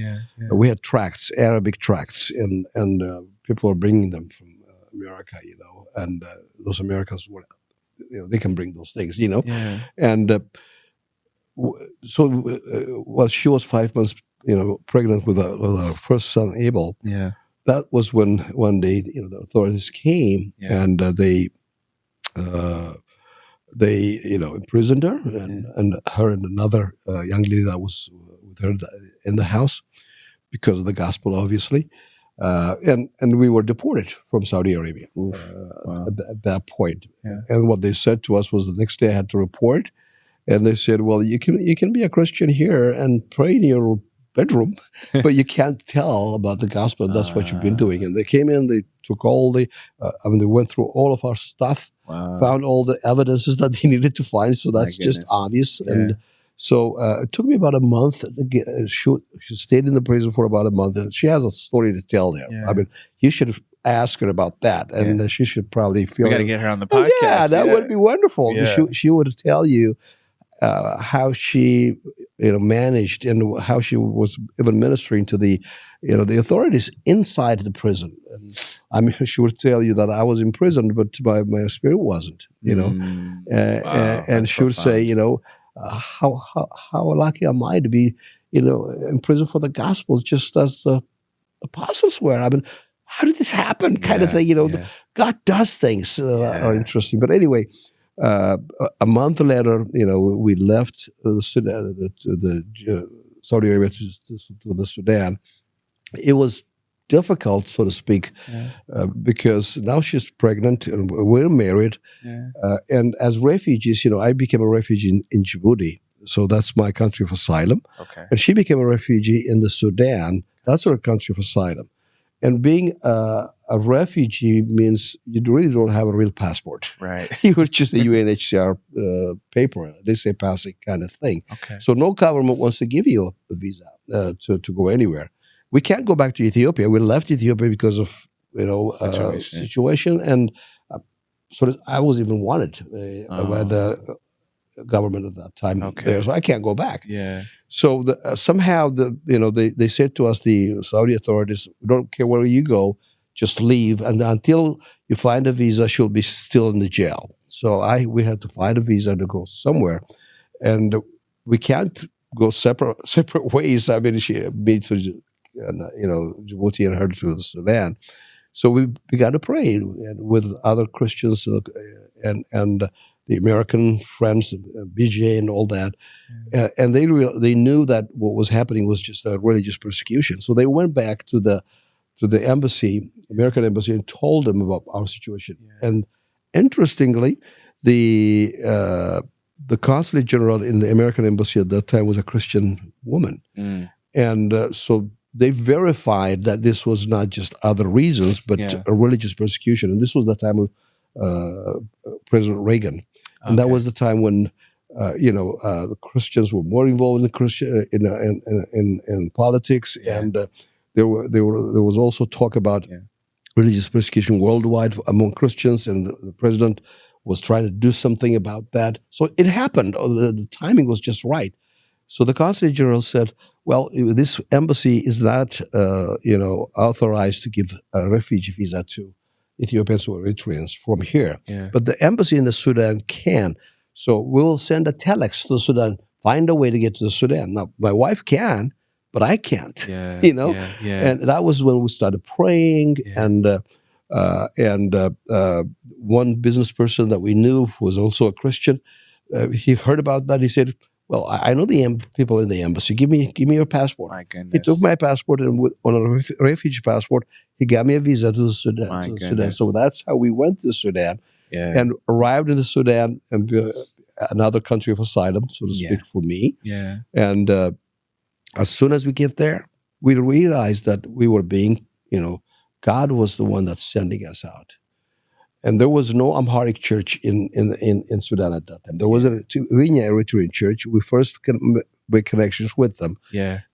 We had tracts, Arabic tracts, and people are bringing them from America, and those Americans were, they can bring those things, and so she was 5 months, pregnant with our first son, Abel. That was when one day, the authorities came and they imprisoned her and her and another young lady that was with her in the house because of the gospel, obviously. And we were deported from Saudi Arabia at that point. And what they said to us was the next day I had to report. And they said, well, you can be a Christian here and pray in your bedroom, but you can't tell about the gospel. That's what you've been doing. And they came in, they took all the, they went through all of our stuff, found all the evidences that they needed to find. So that's just obvious. And So it took me about a month. She stayed in the prison for about a month, and she has a story to tell there. Yeah. I mean, you should ask her about that, and she should probably feel. We got to get her on the podcast. Yeah, that would be wonderful. Yeah. She would tell you how she managed and how she was even ministering to the the authorities inside the prison. And I mean, she would tell you that I was in prison, but my spirit wasn't. Wow, and she would say, how lucky am I to be in prison for the gospel, just as the apostles were. I mean, how did this happen? Kind of thing. God does things that are interesting. But anyway. A month later, we left Sudan, the Saudi Arabia to the Sudan. It was difficult, so to speak, because now she's pregnant and we're married. And as refugees, I became a refugee in Djibouti. So that's my country of asylum. Okay. And she became a refugee in the Sudan. That's her country of asylum. And being a refugee means you really don't have a real passport. Right. You were just a UNHCR paper, they say passing kind of thing. Okay. So no government wants to give you a visa to go anywhere. We can't go back to Ethiopia. We left Ethiopia because of situation, and so I was even wanted by the government at that time. Okay. So I can't go back. Yeah. So somehow they said to us, the Saudi authorities, we don't care where you go, just leave, and until you find a visa, she'll be still in the jail. So we had to find a visa to go somewhere, and we can't go separate ways. I mean, she me to Djibouti and her to Sudan. So we began to pray with other Christians and the American friends, BJ and all that. And they knew that what was happening was just a religious persecution. So they went back to the embassy, American embassy, and told them about our situation. Yeah. And interestingly, the consulate general in the American embassy at that time was a Christian woman. And so they verified that this was not just other reasons, but a religious persecution. And this was the time of President Reagan. And that was the time when, the Christians were more involved in politics, and there was also talk about religious persecution worldwide among Christians, and the president was trying to do something about that. So it happened. The timing was just right. So the consulate general said, "Well, this embassy is not, authorized to give a refugee visa to Ethiopians or Eritreans from here. But the embassy in the Sudan can. So we'll send a telex to Sudan, find a way to get to the Sudan." Now, my wife can, but I can't, And that was when we started praying. And one business person that we knew who was also a Christian, he heard about that. He said, "Well, I know the people in the embassy. Give me your passport." My goodness. He took my passport, and on a refugee passport, he got me a visa to the Sudan. So that's how we went to Sudan and arrived in the Sudan, and another country of asylum, so to speak, for me. And as soon as we get there, we realized that we were being, God was the one that's sending us out. And there was no Amharic church in Sudan at that time. There was a Tigrinya Eritrean church. We first made connections with them.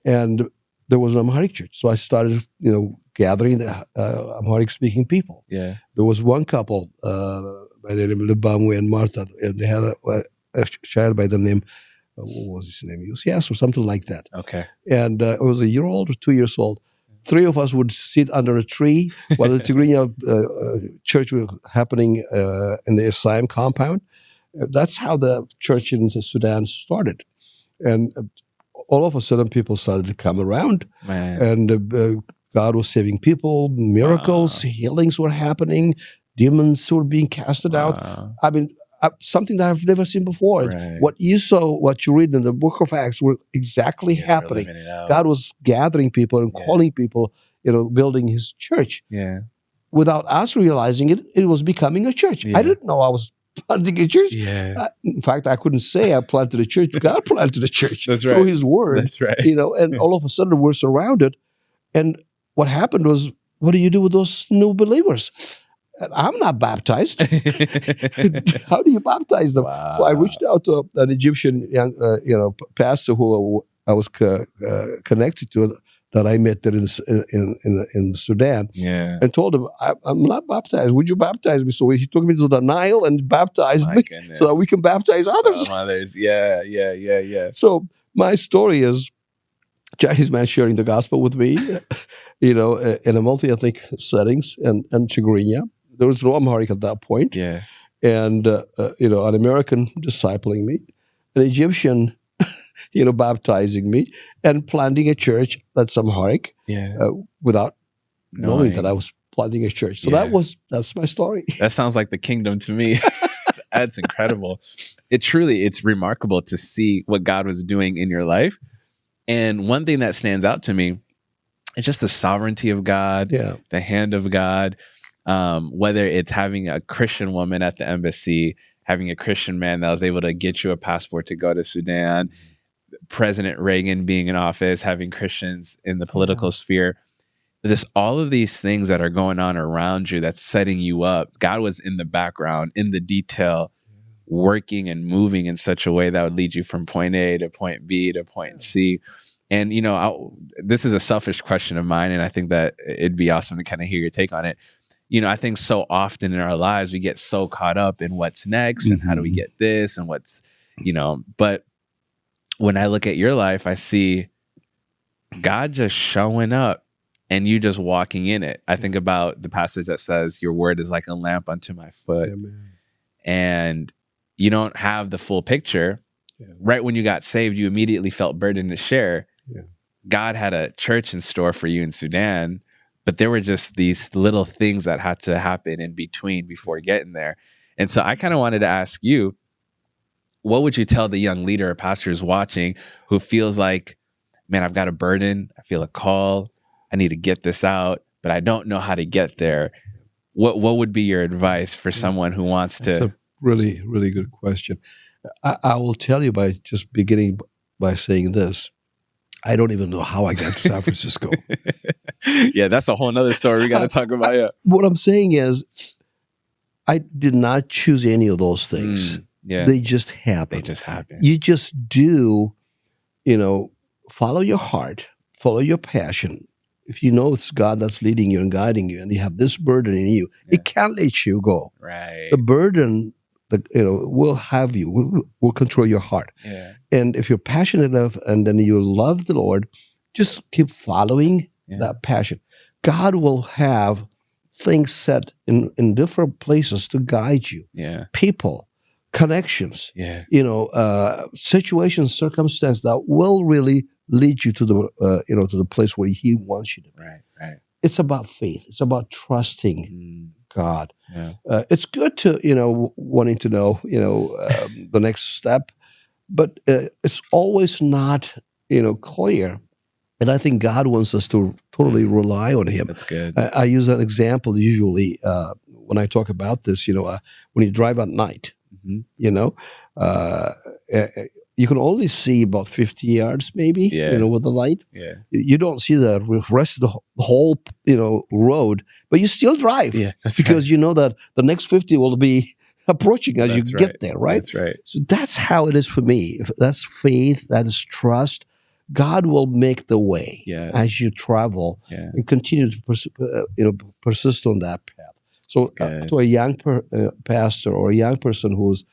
And there was an Amharic church. So I started, gathering the Amharic-speaking people. There was one couple by the name of Lebamwe and Martha, and they had a child by the name, what was his name? Yes, or something like that. Okay. And it was a year old or 2 years old. Three of us would sit under a tree while the Tigrinya church was happening in the Islam compound. That's how the church in Sudan started. And all of a sudden, people started to come around. And God was saving people, miracles, healings were happening, demons were being casted out. I mean, something that I've never seen before. What you saw, what you read in the book of Acts were exactly happening. God was gathering people and calling people, building his church. Without us realizing it, it was becoming a church. I didn't know I was planting a church. In fact, I couldn't say I planted a church. God planted a church through his word. And all of a sudden we're surrounded. And what happened was, what do you do with those new believers? I'm not baptized. How do you baptize them? Wow. So I reached out to an Egyptian young, pastor who I was connected to, that I met there in Sudan, and told him, I'm not baptized. Would you baptize me? So he took me to the Nile and baptized me, so that we can baptize others. Yeah. So my story is Chinese man sharing the gospel with me, in a multi-ethnic settings, and Tigrinya. There was no Amharic at that point. Yeah. And, an American discipling me, an Egyptian, baptizing me, and planting a church that's Amharic, without knowing that I was planting a church. So that's my story. That sounds like the kingdom to me. That's incredible. It's remarkable to see what God was doing in your life. And one thing that stands out to me is just the sovereignty of God, the hand of God, whether it's having a Christian woman at the embassy, having a Christian man that was able to get you a passport to go to Sudan, President Reagan being in office, having Christians in the political sphere. All of these things that are going on around you that's setting you up. God was in the background, in the detail, working and moving in such a way that would lead you from point A to point B to point C. And, this is a selfish question of mine, and I think that it'd be awesome to kind of hear your take on it. I think so often in our lives, we get so caught up in what's next and how do we get this and what's, but when I look at your life, I see God just showing up and you just walking in it. I think about the passage that says, your word is like a lamp unto my foot. Amen. And you don't have the full picture. Right when you got saved, you immediately felt burdened to share. God had a church in store for you in Sudan, but there were just these little things that had to happen in between before getting there. And so I kind of wanted to ask you, what would you tell the young leader or pastor who's watching who feels like, man, I've got a burden, I feel a call, I need to get this out, but I don't know how to get there. What would be your advice for someone who wants to? That's a really, really good question. I will tell you by just beginning by saying this. I don't even know how I got to San Francisco. That's a whole nother story we got to talk about. What I'm saying is, I did not choose any of those things. They just happen. You just do, follow your heart, follow your passion. If you know it's God that's leading you and guiding you, and you have this burden in you, it can't let you go. Right. The burden, will have you, will control your heart. And if you're passionate enough and then you love the Lord, just keep following that passion. God will have things set in different places to guide you. People, connections, situations, circumstances that will really lead you to the place where He wants you to be. Right. It's about faith. It's about trusting God. It's good to wanting to know the next step, but it's always not clear. And I think God wants us to totally rely on Him. That's good. I use an example usually when I talk about this. When you drive at night, you can only see about 50 yards, maybe, with the light. You don't see the rest of the whole, road, but you still drive because you know that the next 50 will be approaching as you get there, right? That's right. So that's how it is for me. If that's faith, that is trust. God will make the way as you travel and continue to persist on that path. So to a young pastor or a young person who's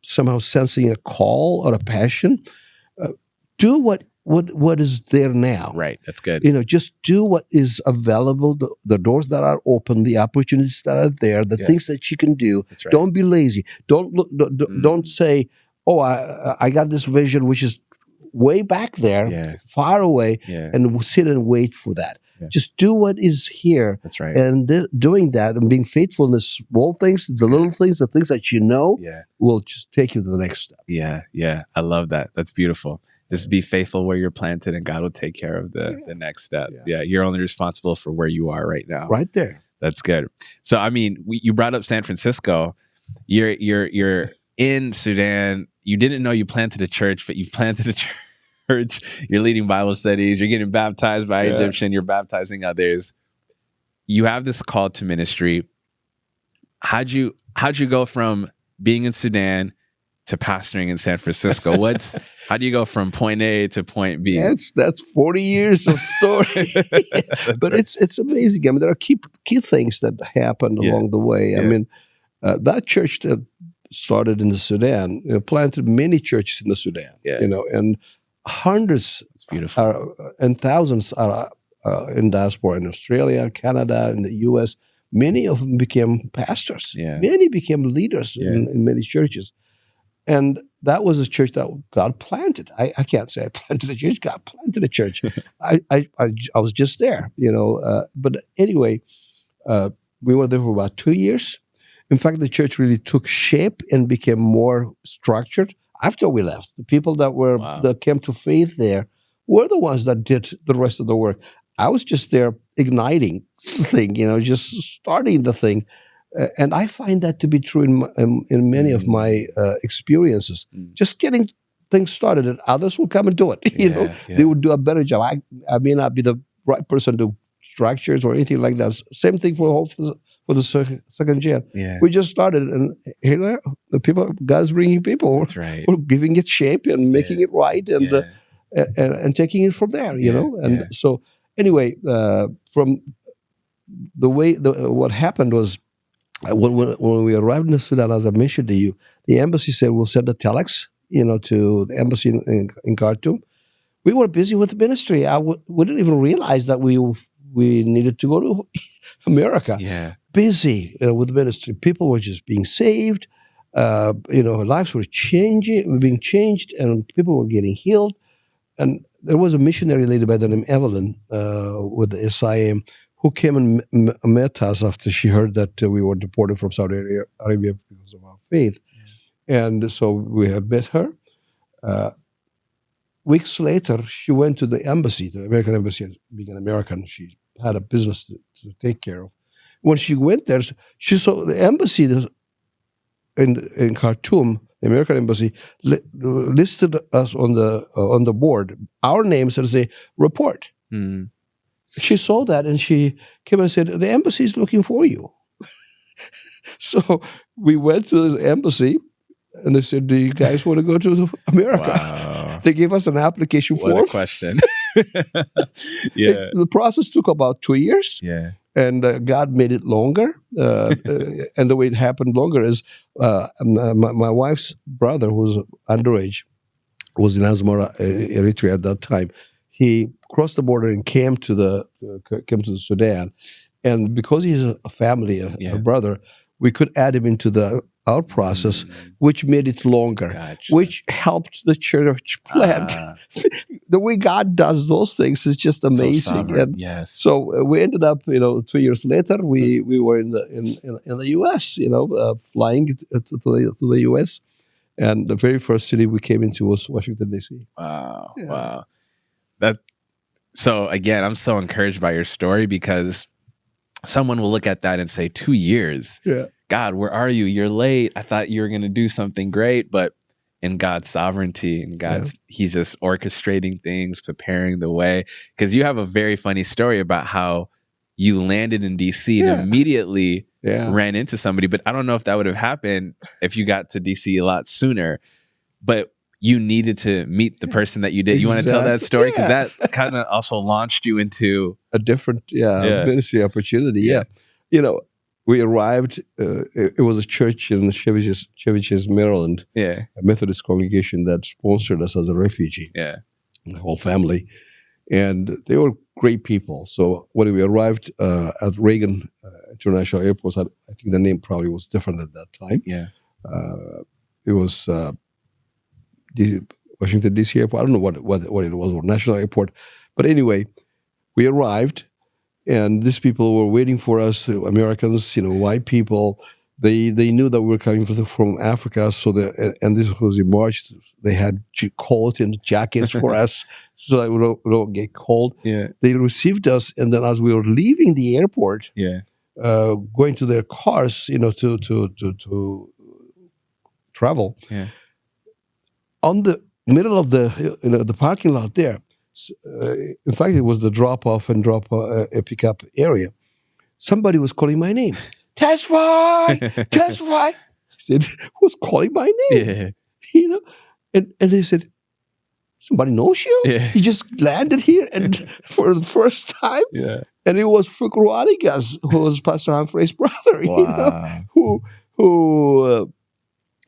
somehow sensing a call or a passion, do what is there now. Right, that's good. Just do what is available, the doors that are open, the opportunities that are there, the things that you can do. Right. Don't be lazy. Don't say, oh, I got this vision, which is way back there, far away, and sit and wait for that. Just do what is here. That's right. And doing that and being faithful in the small things, the little things, the things that will just take you to the next step. Yeah. I love that. That's beautiful. Just be faithful where you're planted and God will take care of the next step. You're only responsible for where you are right now. Right there. That's good. So, I mean, you brought up San Francisco. You're in Sudan. You didn't know you planted a church, but you've planted a church. You're leading Bible studies. You're getting baptized by Egyptian. You're baptizing others. you have this call to ministry. How'd you go from being in Sudan to pastoring in San Francisco? How do you go from point A to point B? That's 40 years of story. But right. it's amazing. I mean, there are key things that happened along the way. I mean, that church that started in the Sudan, planted many churches in the Sudan, and hundreds and thousands are in diaspora in Australia, Canada, in the U.S. Many of them became pastors. Many became leaders in many churches. And that was a church that God planted. I can't say I planted a church. God planted a church. I was just there, But anyway, we were there for about 2 years. In fact, the church really took shape and became more structured after we left. The people that came to faith there were the ones that did the rest of the work. I was just there igniting the thing, just starting the thing. And I find that to be true in many of my experiences. Just getting things started, and others will come and do it. They would do a better job. I may not be the right person to structures or anything like that. Same thing for the second gen. We just started, and here the people, God's bringing people. That's right. We're giving it shape and making it right, and taking it from there. And so anyway, from the way what happened was. When we arrived in Sudan, as I mentioned to you, the embassy said we'll send a telex, to the embassy in Khartoum. We were busy with the ministry. We didn't even realize that we needed to go to America. Busy with the ministry. People were just being saved. Lives were being changed, and people were getting healed. And there was a missionary lady by the name Evelyn with the SIM. Who came and met us after she heard that we were deported from Saudi Arabia because of our faith. And so we had met her. Weeks later, she went to the embassy, the American embassy. Being an American, she had a business to take care of. When she went there, she saw the embassy in Khartoum, the American embassy, listed us on the board. Our names, and say, report. She saw that, and she came and said, the embassy is looking for you. So we went to the embassy, and they said, do you guys want to go to America? Wow. They gave us an application form. What a question. The process took about 2 years. And God made it longer. And the way it happened longer is my wife's brother, who was underage, was in Asmara, Eritrea at that time. He crossed the border and came to the Sudan, and because he's a family, a brother, we could add him into our process, which made it longer, which helped the church plant. The way God does those things is just amazing. So we ended up, 2 years later, we were in the U.S., flying to the U.S., and the very first city we came into was Washington, D.C. Wow. So again, I'm so encouraged by your story, because someone will look at that and say, 2 years. God, where are you? You're late. I thought you were going to do something great, but in God's sovereignty and He's just orchestrating things, preparing the way. Because you have a very funny story about how you landed in DC and immediately ran into somebody. But I don't know if that would have happened if you got to DC a lot sooner. But you needed to meet the person that you did. You want to tell that story? Because that kind of also launched you into a different ministry opportunity. We arrived, it was a church in Cheviches, Maryland, a Methodist congregation that sponsored us as a refugee, the whole family. And they were great people. So when we arrived at Reagan International Airport, I think the name probably was different at that time. It was the Washington, D.C. airport. I don't know what it was, or National Airport. But anyway, we arrived, and these people were waiting for us, Americans, white people. They knew that we were coming from Africa, and this was in March. They had coats and jackets for us so that we don't get cold. They received us, and then as we were leaving the airport, going to their cars, to travel, on the middle of the parking lot there. In fact, it was the drop-off and pickup area. somebody was calling my name. Tesfai! Tesfai! I said, who's calling my name? Yeah. You know? And they said, somebody knows you? Yeah. You just landed here and for the first time? Yeah. And it was Fikru Aligas, who was Pastor Humphrey's brother, Wow.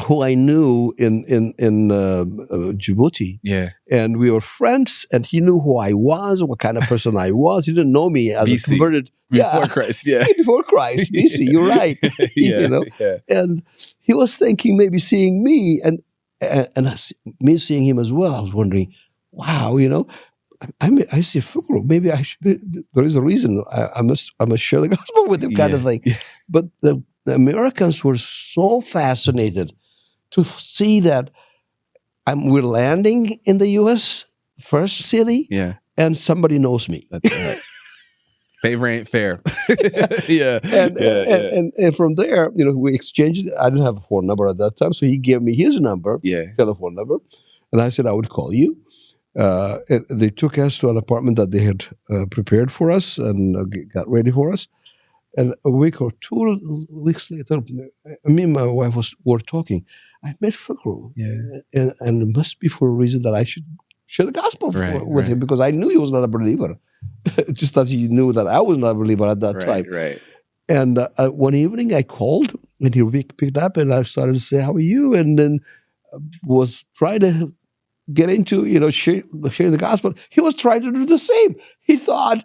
who I knew in Djibouti. Yeah. And we were friends, and he knew who I was, what kind of person I was. He didn't know me as BC. a converted. Before Christ, yeah. Before Christ, BC, you're right. Yeah. You know? Yeah. And he was thinking maybe seeing me and me seeing him as well. I was wondering, wow, you know, I see Fikru. Maybe I should be, there is a reason I must share the gospel with him, kind of thing. Yeah. But the Americans were so fascinated to see that we're landing in the U.S. first city, Yeah. and somebody knows me. That's right. Favor ain't fair. Yeah. And from there, you know, we exchanged. I didn't have a phone number at that time, so he gave me his number, telephone number, and I said I would call you. They took us to an apartment that they had prepared for us and got ready for us. And a week or 2 weeks later, me and my wife were talking. I met Fikru, and it must be for a reason that I should share the gospel with him, because I knew he was not a believer, just as he knew that I was not a believer at that time. Right. And one evening I called, and he picked up, and I started to say, "How are you?" And then was trying to get into, you know, sharing the gospel. He was trying to do the same. He thought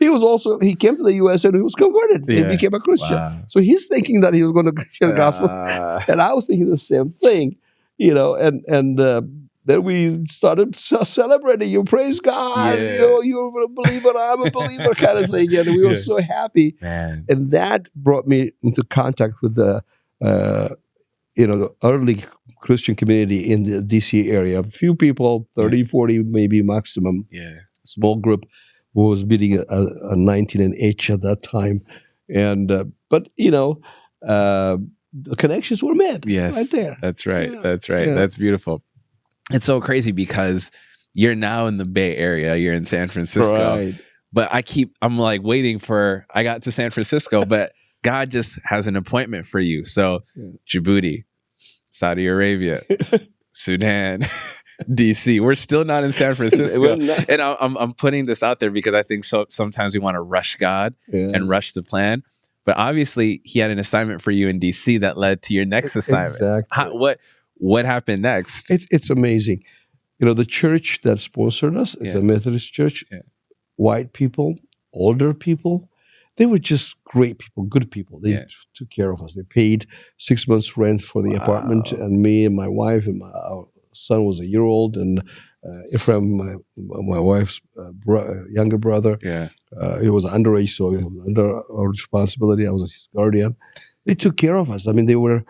he came to the U.S. and he was converted. He became a Christian. Wow. So he's thinking that he was going to share the gospel. And I was thinking the same thing, you know, and then we started celebrating. You praise God, you know, you're a believer, I'm a believer, kind of thing. And we were so happy. Man. And that brought me into contact with the early Christian community in the DC area. A few people, 30, 40 maybe maximum. Yeah. Small group who was meeting a 19 and H at that time. And but you know, the connections were made. Yes. Right there. That's right. Yeah. That's right. Yeah. That's beautiful. It's so crazy because you're now in the Bay Area. You're in San Francisco. Right. But I'm like waiting I got to San Francisco, but God just has an appointment for you. So Djibouti, Saudi Arabia, Sudan, DC. We're still not in San Francisco. And I'm putting this out there because I think sometimes we want to rush God and rush the plan. But obviously, he had an assignment for you in DC that led to your next assignment. Exactly. What happened next? It's amazing. You know, the church that sponsored us is a Methodist church. Yeah. White people, older people. They were just great people, good people. They took care of us. They paid 6 months' rent for the apartment, and me and my wife and our son was a year old, and Ephraim, my wife's younger brother, he was underage, so he was under our responsibility. I was his guardian. They took care of us. I mean, they were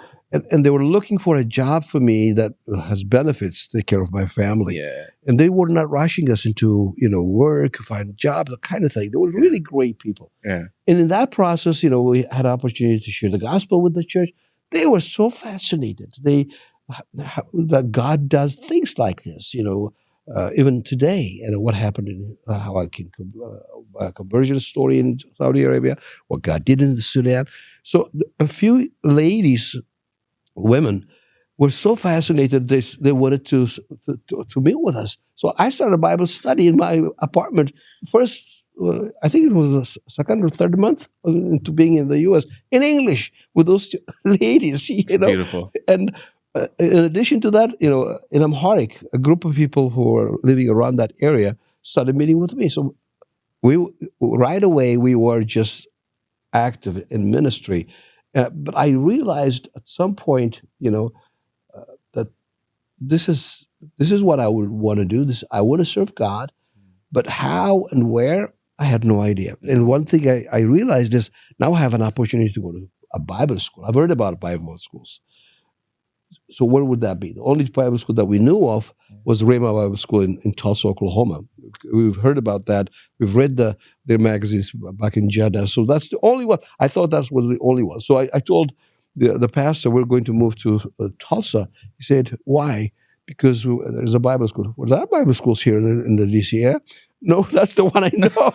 looking for a job for me that has benefits, take care of my family. Yeah. And they were not rushing us into, you know, work, find jobs, that kind of thing. They were really great people. Yeah. And in that process, you know, we had opportunity to share the gospel with the church. They were so fascinated. That God does things like this, you know, even today. And what happened in how I can a conversion story in Saudi Arabia, what God did in Sudan. So a few women were so fascinated they wanted to meet with us. So I started a Bible study in my apartment. First, I think it was the second or third month into being in the U.S. in English with those ladies. You know? Beautiful. And in addition to that, you know, in Amharic, a group of people who were living around that area started meeting with me. So right away we were just active in ministry. But I realized at some point, you know, that this is what I would want to do. I want to serve God, but how and where, I had no idea. And one thing I realized is now I have an opportunity to go to a Bible school. I've heard about Bible schools. So where would that be? The only Bible school that we knew of was Rhema Bible School in Tulsa, Oklahoma. We've heard about that. We've read their magazines back in Jeddah. So that's the only one. I thought that was the only one. So I told the pastor, we're going to move to Tulsa. He said, why? Because there's a Bible school. Well, there are Bible schools here in the DC area. No, that's the one I know.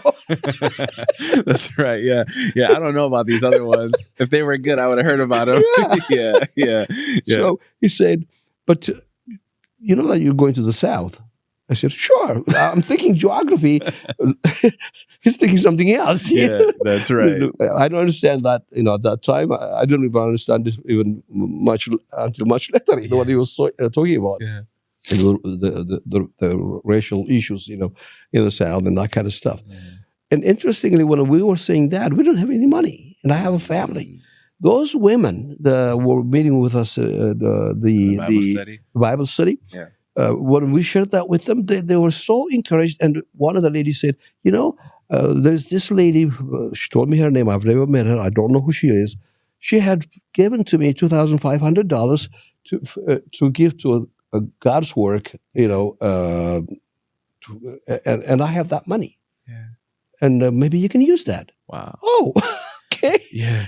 That's right. Yeah. Yeah. I don't know about these other ones. If they were good, I would have heard about them. Yeah. Yeah. So he said, but you know that you're going to the South? I said, sure. I'm thinking geography. He's thinking something else. Yeah, that's right. I don't understand that. At that time, I didn't even understand this even much until much later. What he was talking about. Yeah. The racial issues, in the South and that kind of stuff. And interestingly, when we were saying that, we don't have any money, and I have a family. Those women that were meeting with us, the Bible study. Yeah. When we shared that with them, they were so encouraged. And one of the ladies said, there's this lady, she told me her name. I've never met her. I don't know who she is. She had given to me $2,500 to give to a God's work, and I have that money. Yeah. And maybe you can use that. Wow. Oh, okay. Yeah.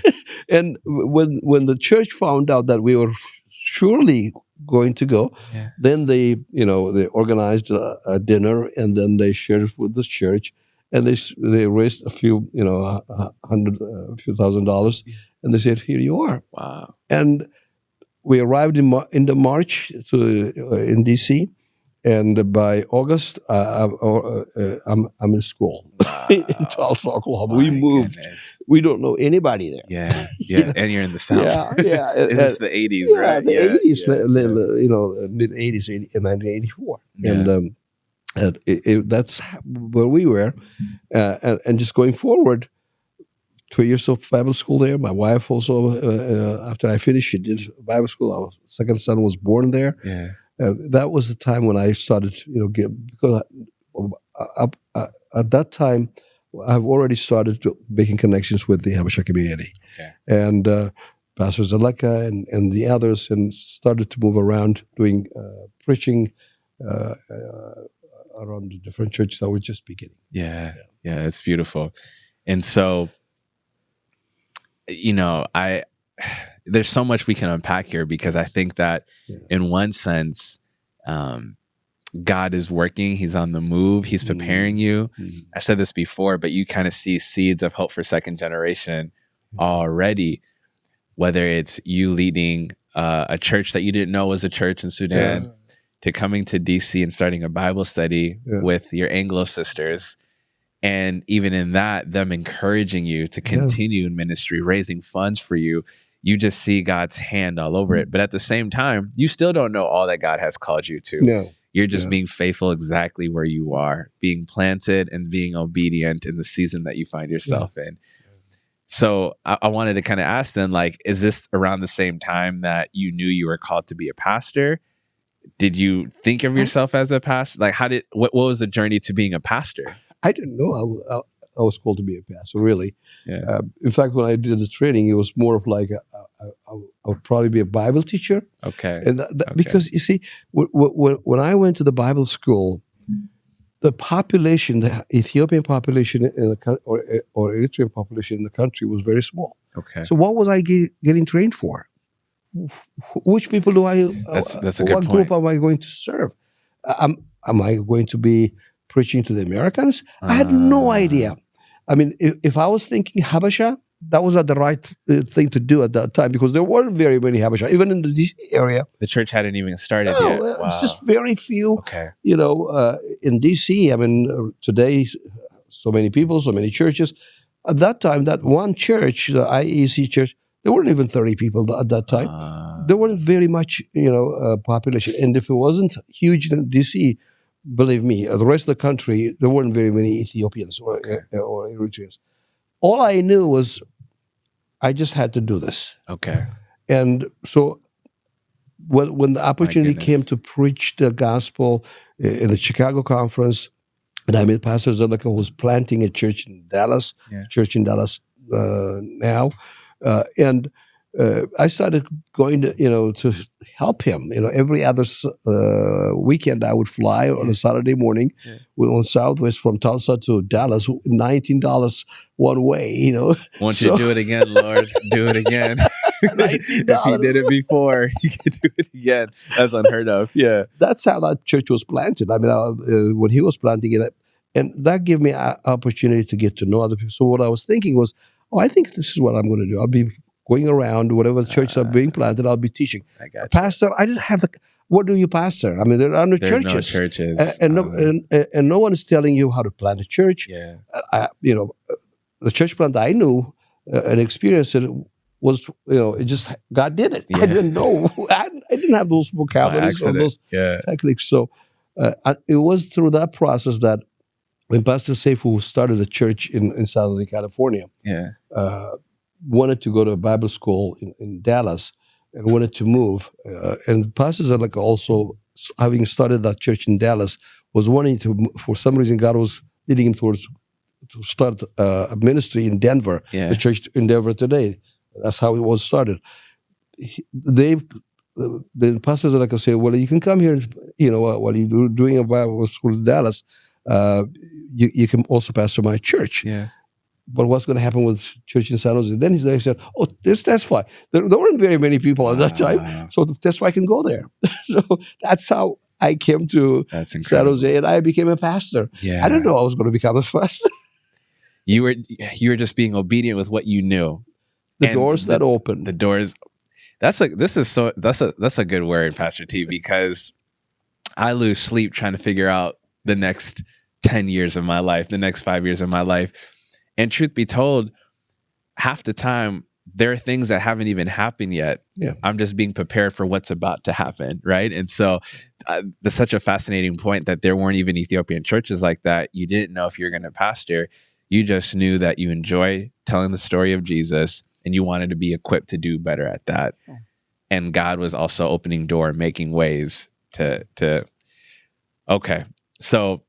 And when the church found out that we were surely going to go, then they organized a dinner, and then they shared it with the church, and they raised a few $1,000, and they said, "Here you are." Wow. And we arrived in the March in DC, and by August, I'm in school in Tulsa, Oklahoma. We moved. Goodness. We don't know anybody there. Yeah, yeah, and you're in the South. Yeah. This is the 80s, right? The 80s, mid 80s, 1984, and that's where we were, and just going forward. 2 years of Bible school there. My wife also, after I finished, she did Bible school. Our second son was born there. Yeah. That was the time when I started, because at that time, I've already started making connections with the Habesha community. Okay. And Pastor Zaleka and the others, and started to move around doing preaching around the different churches that were just beginning. Yeah, it's beautiful. And so, there's so much we can unpack here, because I think that in one sense, God is working. He's on the move. He's preparing you. I said this before, but you kind of see seeds of hope for second generation already, whether it's you leading a church that you didn't know was a church in Sudan, to coming to DC and starting a Bible study with your Anglo sisters. And even in that, them encouraging you to continue in ministry, raising funds for you. You just see God's hand all over it. But at the same time, you still don't know all that God has called you to. No. You're just being faithful exactly where you are, being planted and being obedient in the season that you find yourself in. So I wanted to kind of ask then, is this around the same time that you knew you were called to be a pastor? Did you think of yourself as a pastor? What was the journey to being a pastor? I didn't know I was called to be a pastor, really. Yeah. In fact, when I did the training, it was more of I would probably be a Bible teacher. Okay. And because, you see, when I went to the Bible school, the population, the Ethiopian population or Eritrean population in the country was very small. Okay. So what was I getting trained for? Which people do I? That's a good what point. group am I going to serve? Am I going to be preaching to the Americans? I had no idea. I mean, if I was thinking Habesha, that was not the right thing to do at that time, because there weren't very many Habesha, even in the DC area. The church hadn't even started yet. Wow. It's just very few. Okay. In DC, I mean, today, so many people, so many churches. At that time, that one church, the IEC church, there weren't even 30 people at that time. There weren't very much, population. And if it wasn't huge in DC, believe me, the rest of the country, there weren't very many Ethiopians or Eritreans. All I knew was I just had to do this. Okay. And so when the opportunity came to preach the gospel in the Chicago conference, and I met Pastor Zaleka, who was planting a church in Dallas, now, and I started going to help him. Every other weekend I would fly on a Saturday morning on Southwest from Tulsa to Dallas, $19 one way. Won't you do it again, Lord? Do it again. If you did it before, you can do it again. That's unheard of. Yeah, that's how that church was planted. I mean, when he was planting it, And that gave me an opportunity to get to know other people. So what I was thinking was, I think this is what I'm going to do. I'll be going around, whatever churches are being planted, I'll be teaching. I got Pastor, I didn't have what do you pastor? I mean, there are no There's churches. no churches. And no one is telling you how to plant a church. Yeah. The church plant I knew and experienced it was, it just, God did it. Yeah. I didn't know. I didn't have those vocabularies or those techniques. So it was through that process that when Pastor Tesfai started a church in San Jose, California, wanted to go to a Bible school in Dallas and wanted to move. And the pastors are like also, having started that church in Dallas, was wanting to, for some reason, God was leading him to start a ministry in Denver, the church in Denver today. That's how it was started. The pastors are like I say, well, you can come here, while you're doing a Bible school in Dallas, you can also pastor my church. Yeah. But what's going to happen with church in San Jose? Then they said, there's Tesfai. There weren't very many people at that time, so Tesfai can go there. So that's how I came to San Jose, and I became a pastor. Yeah. I didn't know I was going to become a pastor. You were just being obedient with what you knew. The doors that opened. The doors. That's a good word, Pastor T, because I lose sleep trying to figure out the next 10 years of my life, the next 5 years of my life. And truth be told, half the time, there are things that haven't even happened yet. Yeah. I'm just being prepared for what's about to happen, right? And so that's such a fascinating point that there weren't even Ethiopian churches like that. You didn't know if you were going to pastor. You just knew that you enjoy telling the story of Jesus and you wanted to be equipped to do better at that. Yeah. And God was also opening door, making ways to okay. So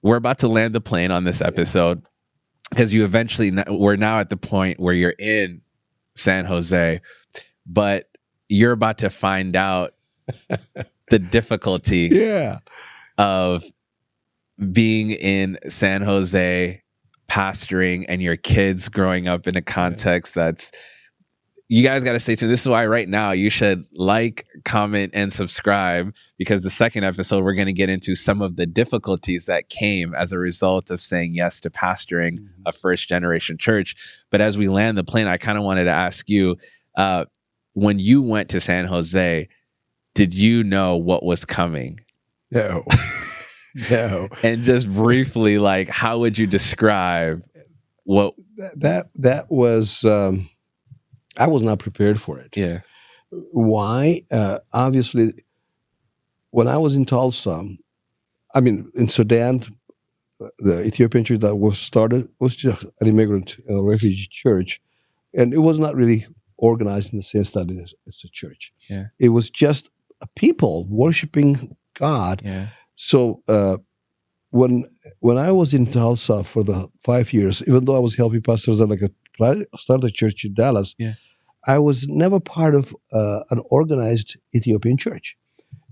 we're about to land the plane on this episode. Because we're now at the point where you're in San Jose, but you're about to find out the difficulty of being in San Jose, pastoring, and your kids growing up in a context that's, you guys got to stay tuned. This is why right now you should like, comment, and subscribe, because the second episode, we're going to get into some of the difficulties that came as a result of saying yes to pastoring a first generation church. But as we land the plane, I kind of wanted to ask you, when you went to San Jose, did you know what was coming? No. No. And just briefly, like, how would you describe what that was? I was not prepared for it. Yeah. Why? Obviously, when I was in Tulsa, in Sudan, the Ethiopian church that was started was just an immigrant refugee church. And it was not really organized in the sense that it's a church. Yeah. It was just people worshiping God. Yeah. So when I was in Tulsa for the 5 years, even though I was helping pastors start a church in Dallas, I was never part of an organized Ethiopian church.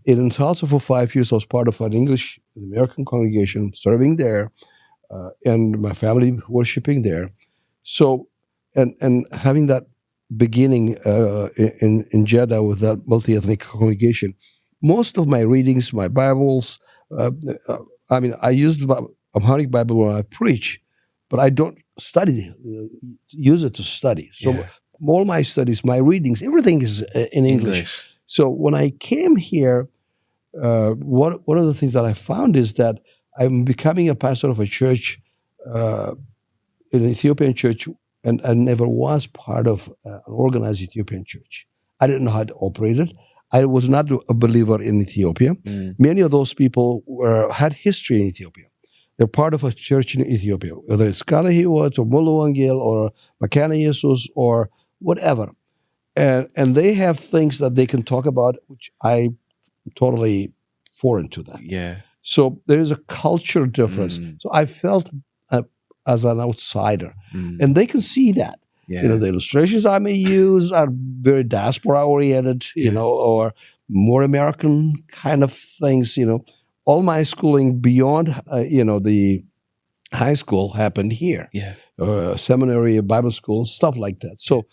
In Tulsa for 5 years, I was part of an English American congregation, serving there, and my family worshiping there. So, and having that beginning in Jeddah with that multi-ethnic congregation, most of my readings, my Bibles, I use the Amharic Bible when I preach, but I don't use it to study. So all my studies, my readings, everything is in English. So when I came here, one of the things that I found is that I'm becoming a pastor of a church, an Ethiopian church, and I never was part of an organized Ethiopian church. I didn't know how to operate it. I was not a believer in Ethiopia. Many of those people had history in Ethiopia. They're part of a church in Ethiopia, whether it's Kalahiwat or Muluwangil or Makana Jesus or whatever. And they have things that they can talk about, which I totally foreign to that. Yeah. So there is a culture difference. So I felt as an outsider. And they can see that. Yeah. The illustrations I may use are very diaspora-oriented, or more American kind of things, All my schooling beyond, the high school happened here. Yeah. Seminary, Bible school, stuff like that. So,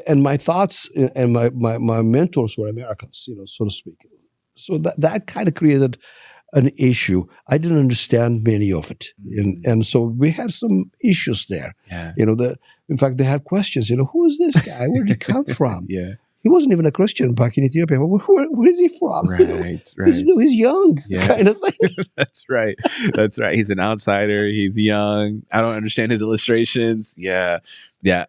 and my thoughts and my mentors were Americans, so to speak. So that kind of created an issue. I didn't understand many of it, and so we had some issues there. Yeah. In fact, they had questions. Who is this guy? Where did he come from? Yeah. He wasn't even a Christian back in Ethiopia. Where is he from? Right. He's young, kind of thing. That's right. He's an outsider. He's young. I don't understand his illustrations. Yeah.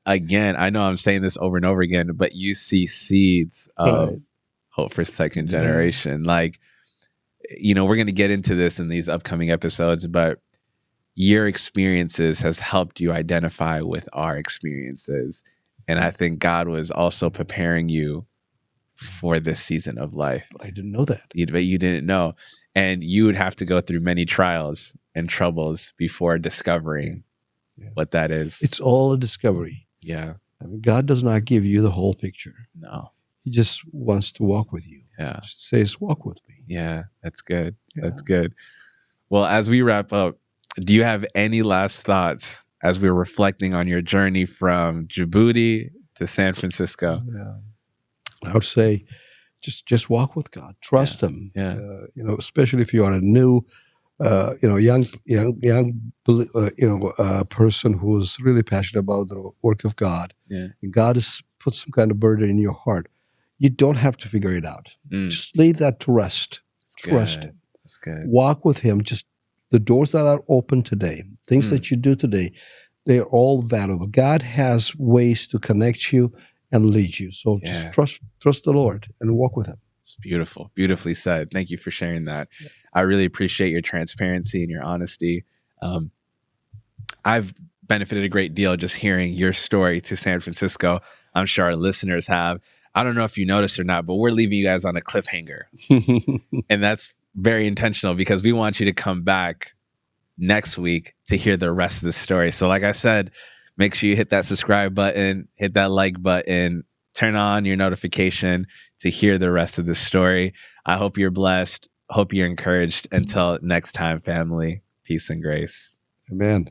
Again, I know I'm saying this over and over again, but you see seeds of hope for second generation. Like, we're going to get into this in these upcoming episodes, but your experiences has helped you identify with our experiences. And I think God was also preparing you for this season of life. But I didn't know that. But you didn't know. And you would have to go through many trials and troubles before discovering what that is. It's all a discovery. Yeah. I mean, God does not give you the whole picture. No. He just wants to walk with you. Yeah. Just says, walk with me. Yeah, that's good. Yeah. That's good. Well, as we wrap up, do you have any last thoughts as we're reflecting on your journey from Djibouti to San Francisco? Yeah. I would say just walk with God. Trust Him. Yeah. Especially if you are a new, young person who is really passionate about the work of God. Yeah. And God has put some kind of burden in your heart. You don't have to figure it out. Just lay that to rest. Trust Him. That's good. Walk with Him. Just the doors that are open today, things that you do today, they're all valuable. God has ways to connect you and lead you. So just trust the Lord and walk with Him. It's beautiful. Beautifully said. Thank you for sharing that. Yeah. I really appreciate your transparency and your honesty. I've benefited a great deal just hearing your story to San Francisco. I'm sure our listeners have. I don't know if you noticed or not, but we're leaving you guys on a cliffhanger. And that's very intentional because we want you to come back next week to hear the rest of the story. So like I said, make sure you hit that subscribe button, hit that like button, turn on your notification to hear the rest of the story. I hope you're blessed. Hope you're encouraged. Until next time, family, peace and grace. Amen.